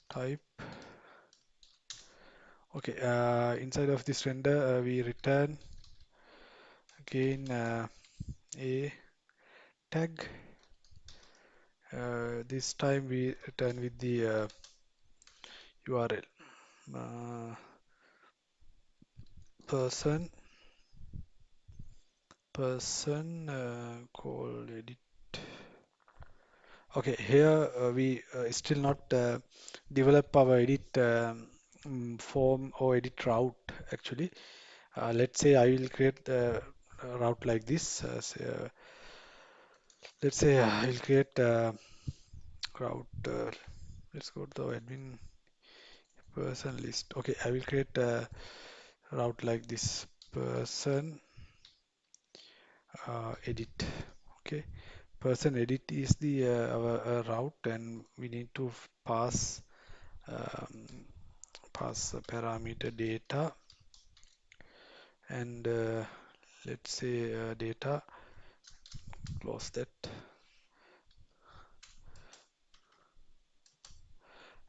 type. Okay, inside of this render, we return again a tag. This time we return with the URL person person call edit. Okay, here we still not develop our edit form or edit route actually. Let's say I will create a route like this. Let's say I will create route. Let's go to the admin person list. Okay, I will create a route like this. Person edit. Okay, person edit is the our route, and we need to pass um, pass a parameter data, and let's say data, close that,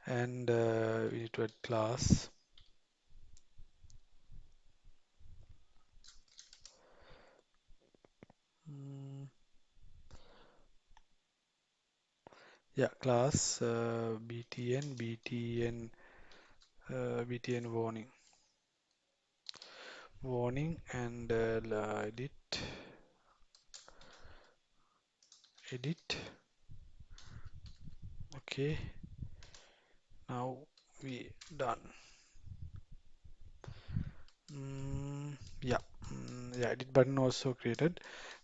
and we need to add class. Mm, yeah, class btn warning, and edit. Okay, now we done. Yeah, yeah, edit button also created.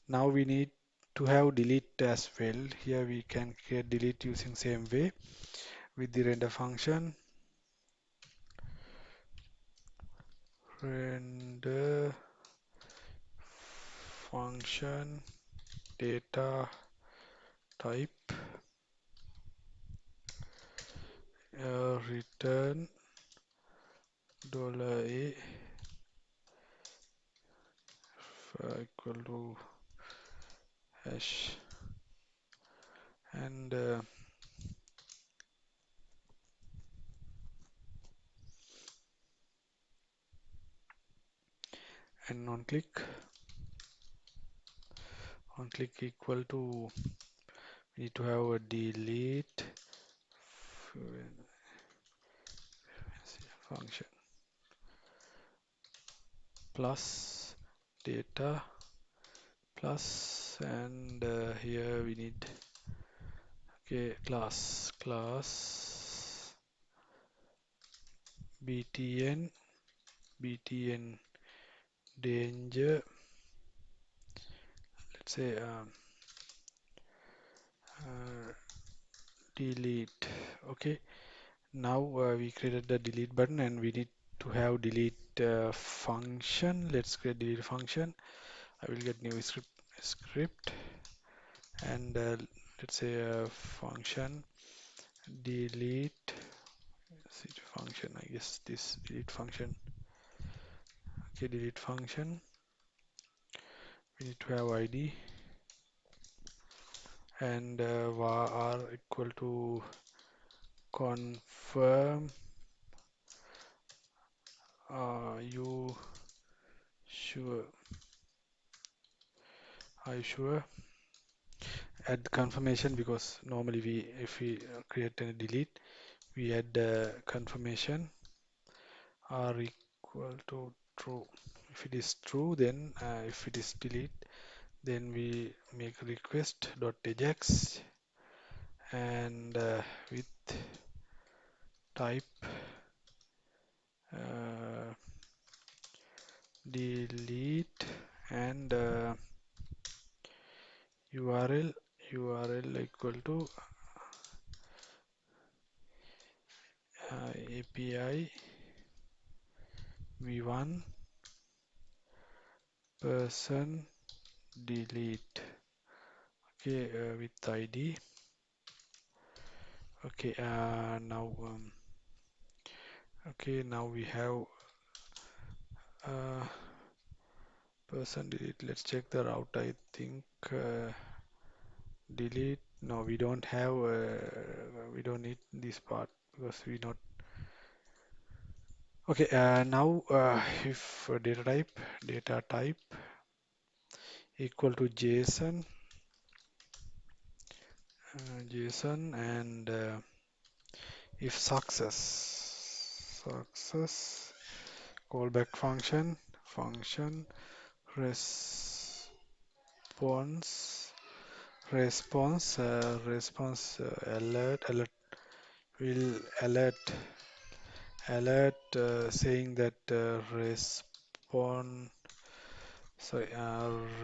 Now we need to have delete as well. Here we can create delete using same way with the render function. Render function data type return $a equal to hash, and on click equal to, we need to have a delete function plus data plus, and here we need, okay, class btn danger, let's say uh, delete. Okay, now we created the delete button, and we need to have delete function. Let's create delete function. I will get new script, and let's say function delete function. I guess this delete function. Okay, delete function. We need to have ID, and var equal to confirm you sure, are you sure? Add confirmation, because normally we, if we create and delete, we add confirmation are equal to true. If it is true, then if it is delete, then we make request dot ajax, and with type uh, delete, and URL equal to API v1 person delete. Okay, with ID. Okay, okay, now we have uh, person delete. Let's check the route. I think delete. No, we don't have. We don't need this part because we not. Okay, now if data type equal to JSON, and if success callback function res response alert will alert saying that sorry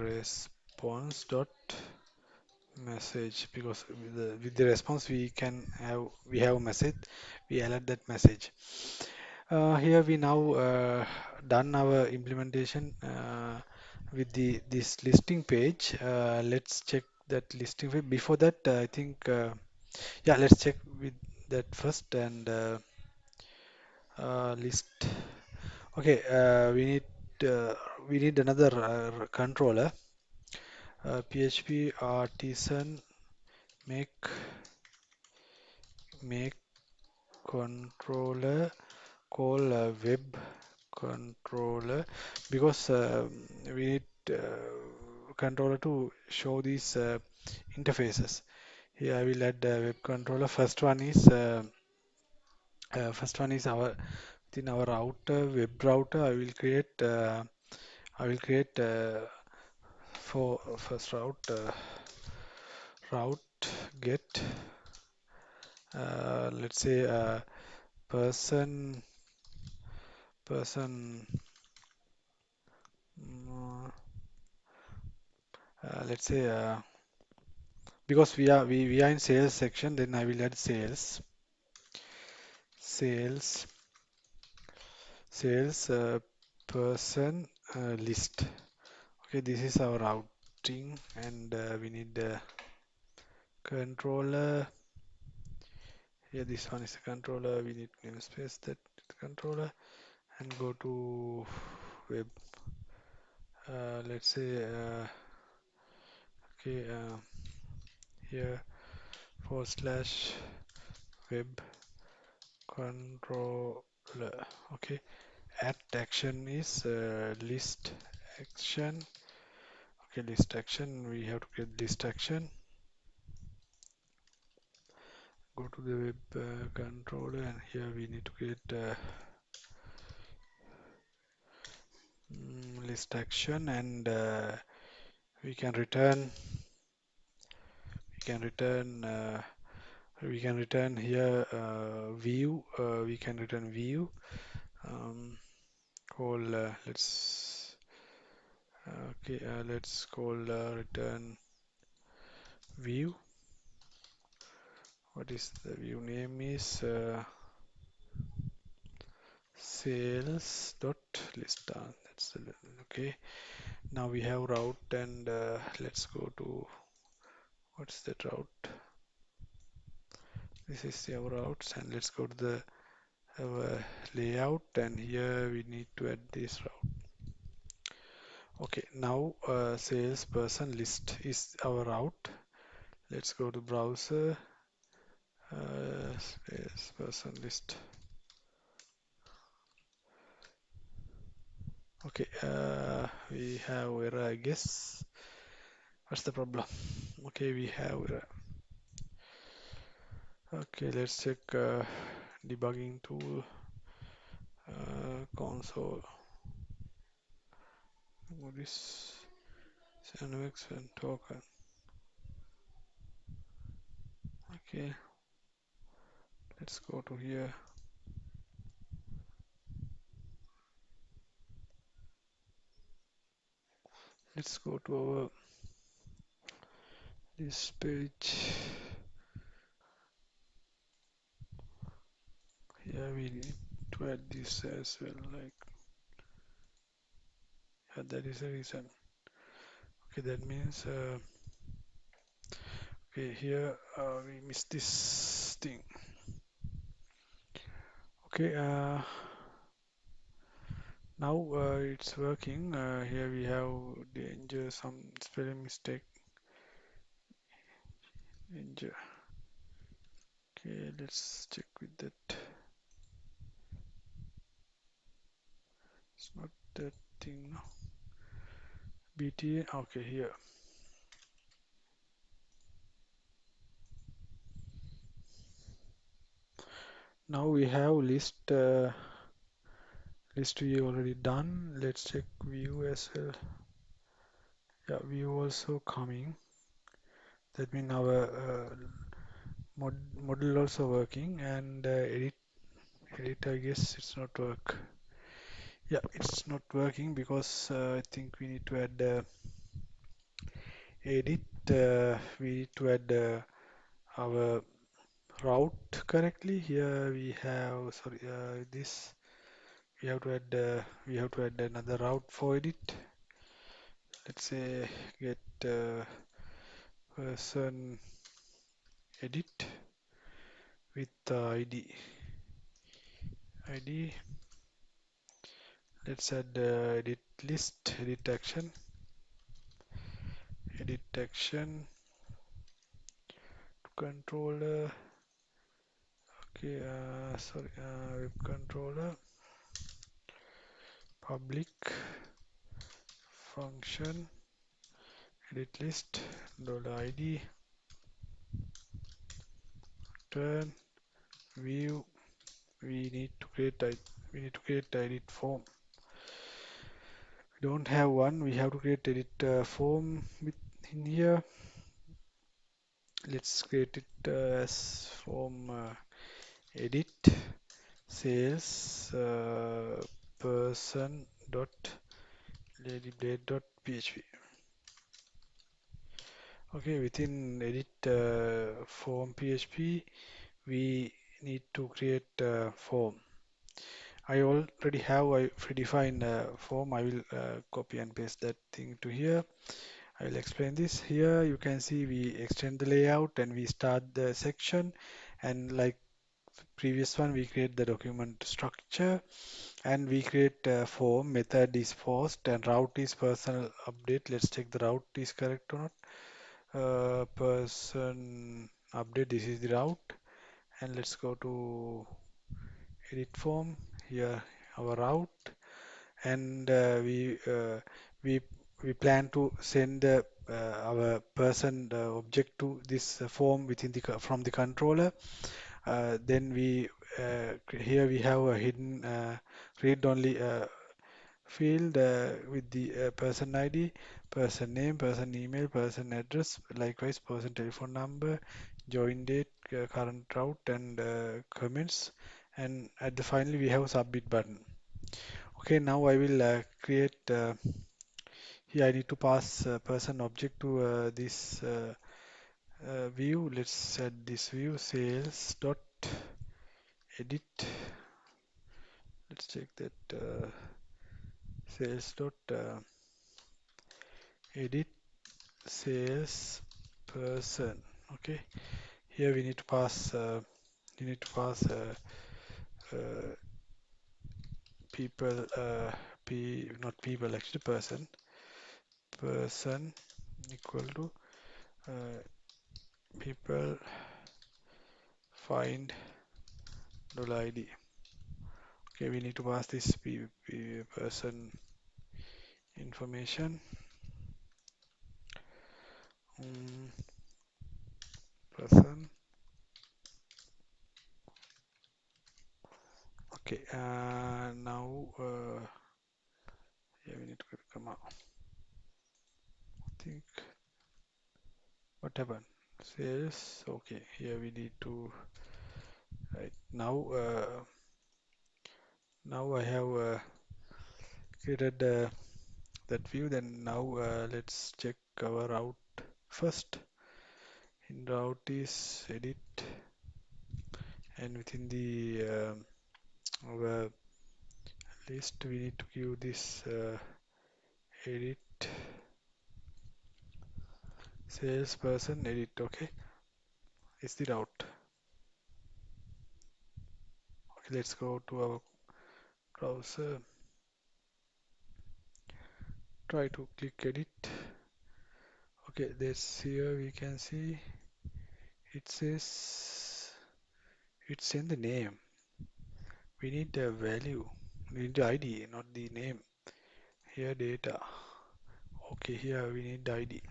response dot message, because with the response we have a message, we alert that message. Here we now done our implementation with the this listing page. Let's check that listing page. Before that, I think yeah, let's check with that first and list. Okay, we need another controller. PHP artisan make make controller call web controller, because we need controller to show these interfaces. Here I will add web controller. First one is our within our router, web router. I will create for first route get let's say person person mm, let's say because we are in sales section, then I will add sales sales person list. Okay, this is our routing, and we need the controller. Here, this one is the controller. We need namespace that controller and go to web. Let's say okay, here / web controller. Okay, at action is list action. Okay, list action. We have to get list action. Go to the web controller, and here we need to get list action, and we can return we can return we can return here view. We can return view. Call let's call return view. What is the view name is sales dot list. That's the okay. Now we have route, and let's go to what's that route? This is our routes, and let's go to the our layout, and here we need to add this route. Okay, now salesperson list is our route. Let's go to browser, salesperson list. Okay, we have error, I guess. What's the problem? Okay, we have error. Okay, let's check debugging tool, console. What is sandbox and token? Okay, let's go to here. Let's go to our this page. Here we need to add this as well. Like, yeah, that is the reason. Okay, that means okay, here we missed this thing. Okay, now it's working. Here we have danger, some spelling mistake. Danger. Okay, let's check with that. It's not that thing. No. BTA. Okay, here. Now we have list. List we already done. Let's check view as well. Yeah, view also coming. That means our model also working, and edit, I guess it's not work. Yeah, it's not working because I think we need to add edit. We need to add our route correctly. Here we have, sorry, this we have to add another route for edit. Let's say get person edit with ID. Let's add edit list, edit action to controller. Okay, sorry, web controller, public function, edit list, $id, turn, view. We need to create we need to create edit form. We don't have one. We have to create edit form in here. Let's create it as form edit sales person dot ladyblade dot php. Okay, within edit form PHP, we need to create a form. I already have a predefined form. I will copy and paste that thing to here. I will explain this. Here you can see we extend the layout and we start the section, and like previous one we create the document structure, and we create a form. Method is post and route is personal update. Let's check the route is correct or not. Person update, this is the route, and let's go to edit form. Here our route, and we we plan to send our person object to this form within from the controller. Then here we have a hidden read only field with the person ID, person name, person email, person address, likewise person telephone number, join date, current route, and comments. And at the finally we have submit button. Okay, now I will create. Here I need to pass person object to this view. Let's set this view sales dot edit. Let's check that sales dot edit sales person. Okay, here we need to pass. You need to pass uh, people. Not people, actually person equal to uh, people find $id. Okay, we need to pass this person information. Mm, person. Okay, now yeah, we need to come out. I think what happened? Sales. Okay, here we need to right now. Now I have created that view. Then now let's check our route first. In route is edit, and within the our list we need to give this edit salesperson edit. Okay, is the route. Okay, let's go to our browser. Try to click edit. Okay, this here we can see it says it's in the name. We need the value. We need the ID, not the name. Here data. Okay, here we need the ID.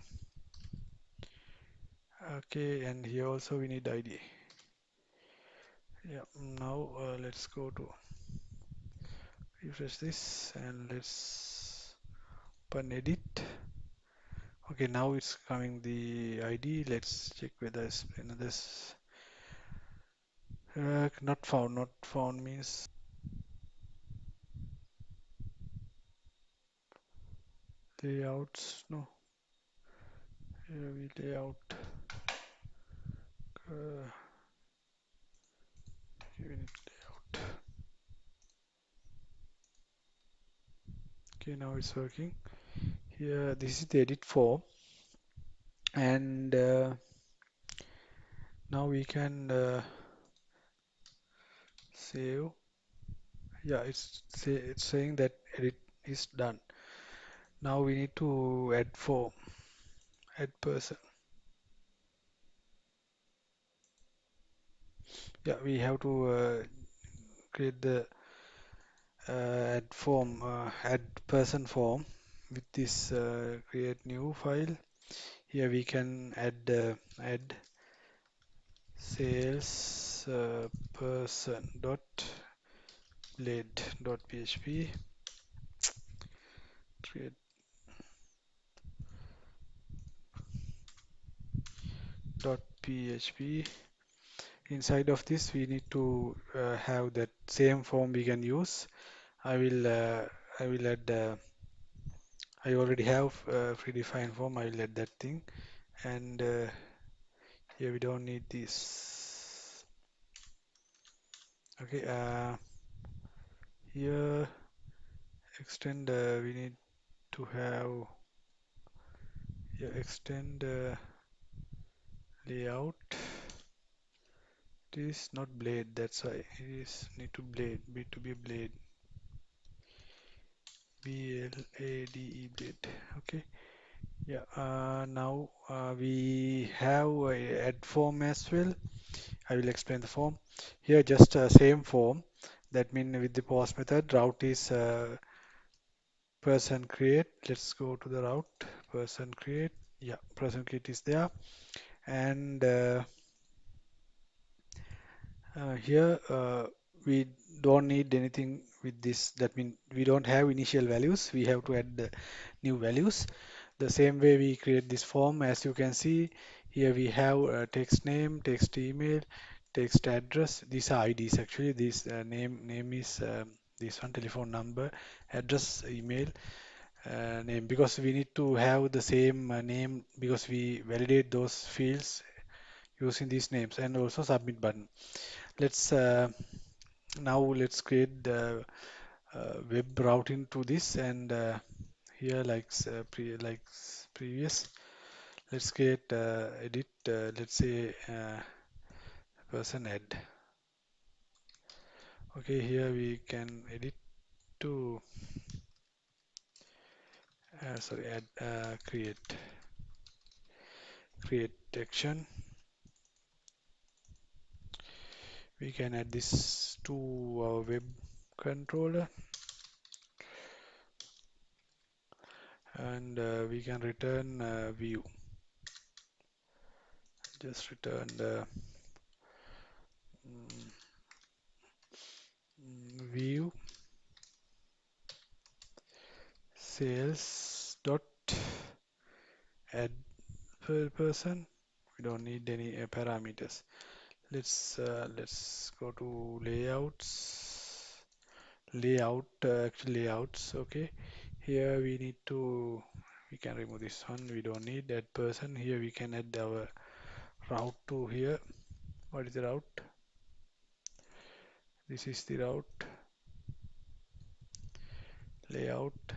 Okay, and here also we need ID. Yeah, now let's go to refresh this and let's open edit. Okay, now it's coming the ID. Let's check whether it's another not found. Not found means layouts. No, here we layout. Uh, unit layout. Okay, now it's working. Here, this is the edit form, and now we can save. Yeah, it's saying that edit is done. Now we need to add form, add person. Yeah, we have to create the add person form with this create new file. Here we can add sales person dot php create dot php. Inside of this, we need to have that same form we can use. I will uh, I will add. I already have predefined form. I will add that thing, and here we don't need this. Okay. Here extend. We need to have here extend layout. It is not blade. That's why it is need to blade. B2B blade. blade. Okay. Yeah, now we have a add form as well. I will explain the form. Here just same form. That means with the post method, route is person create. Let's go to the route. Person create. Yeah, person create is there. And here we don't need anything with this. That means we don't have initial values. We have to add the new values. The same way we create this form, as you can see, here we have text name, text email, text address. These are IDs actually. This name is this one, telephone number, address, email, name, because we need to have the same name because we validate those fields using these names, and also submit button. Let's now let's create the web routing to this, and here previous. Let's create edit. Let's say person add. Okay, here we can edit to sorry add create action. We can add this to our web controller, and we can return view. Just return the mm, view sales dot add per person. We don't need any parameters. Let's go to layouts. Actually layouts. Okay. Here we can remove this one. We don't need that person. Here we can add our route to here. What is the route? This is the route. Layout,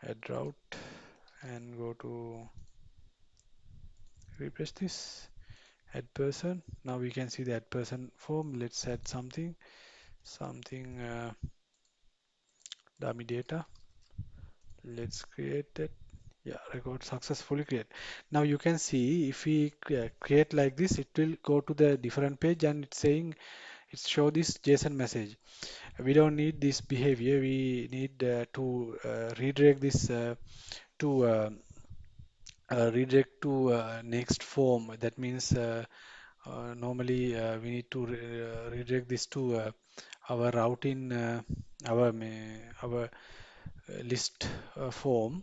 add route, and go to refresh this. Add person. Now we can see the add person form. Let's add something dummy data. Let's create it. Yeah, record successfully create. Now you can see if we create like this, it will go to the different page, and it's saying it show this JSON message. We don't need this behavior. We need to redirect this to redirect to next form. That means normally we need to redirect this to our route in our list form.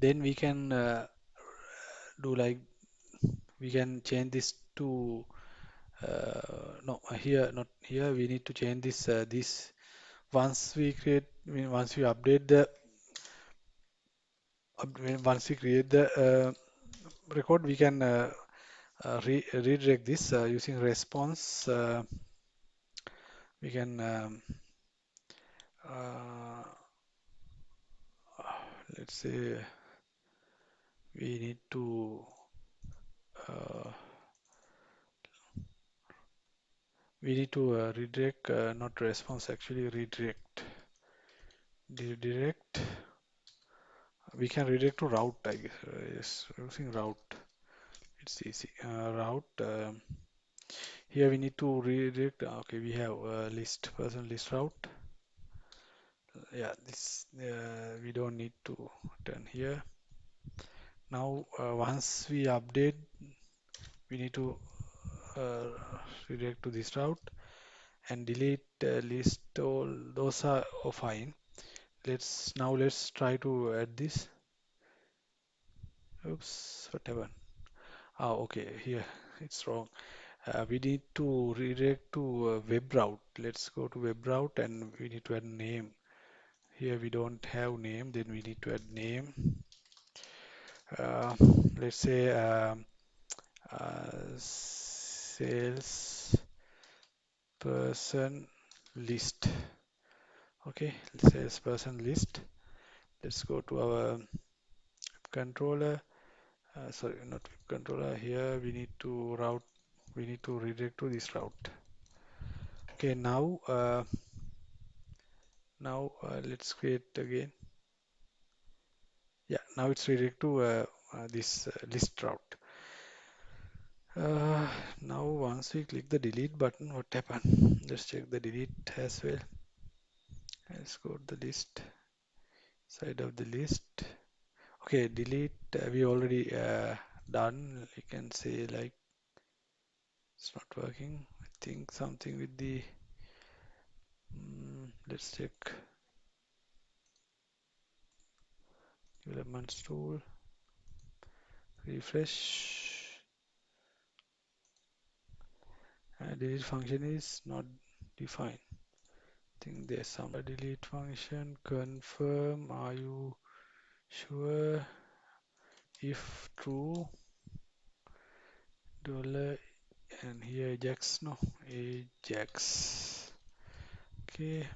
Then we can do like we can change this to no here not here we need to change this once we create I mean, once we update the once we create the record we can redirect this using response we can uh, let's say we need to uh, redirect not response actually redirect redirect we can redirect to route I guess yes using route it's easy route here we need to redirect okay we have list person list route yeah this we don't need to turn here now once we update we need to uh, redirect to this route and delete list all those are fine let's try to add this oops whatever ah okay here it's wrong we need to redirect to web route let's go to web route and we need to add name here we don't have name then we need to add name uh, let's say sales person list okay salesperson list let's go to our controller sorry not controller here we need to route we need to redirect to this route okay now let's create again yeah now it's redirect to this list route uh, now once we click the delete button what happened let's check the delete as well let's go to the list side of the list okay delete we already done you can say like it's not working I think something with the let's check developments tool refresh delete function is not defined I think there's some delete function confirm are you sure if true dollar and here ajax no ajax okay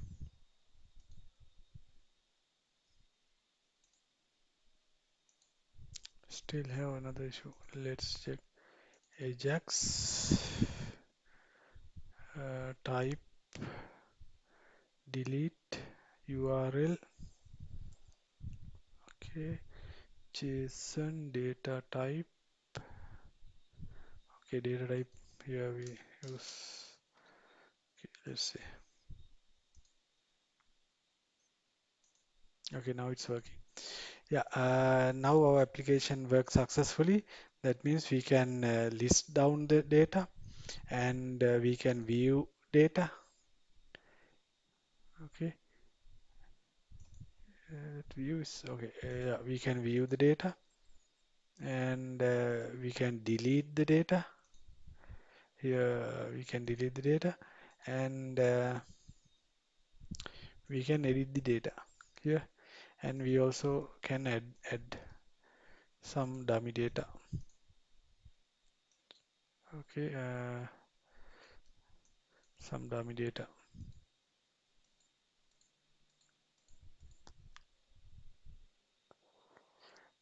still have another issue let's check ajax type delete url okay json data type okay data type here we use okay, let's see okay now it's working yeah now our application works successfully that means we can list down the data and we can view data okay views okay yeah, we can view the data and we can delete the data here we can delete the data and we can edit the data here and we also can add some dummy data okay some dummy data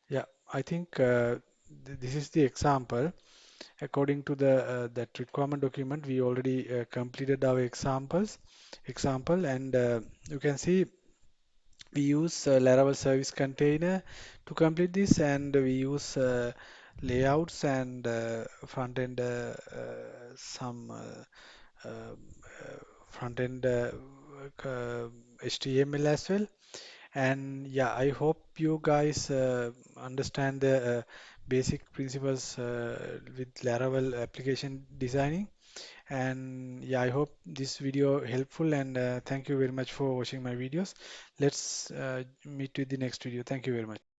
yeah I think this is the example according to the that requirement document we already completed our example and you can see we use Laravel service container to complete this and we use layouts and front end some front end HTML as well and yeah I hope you guys understand the basic principles with Laravel application designing and yeah I hope this video helpful and thank you very much for watching my videos let's meet with the next video thank you very much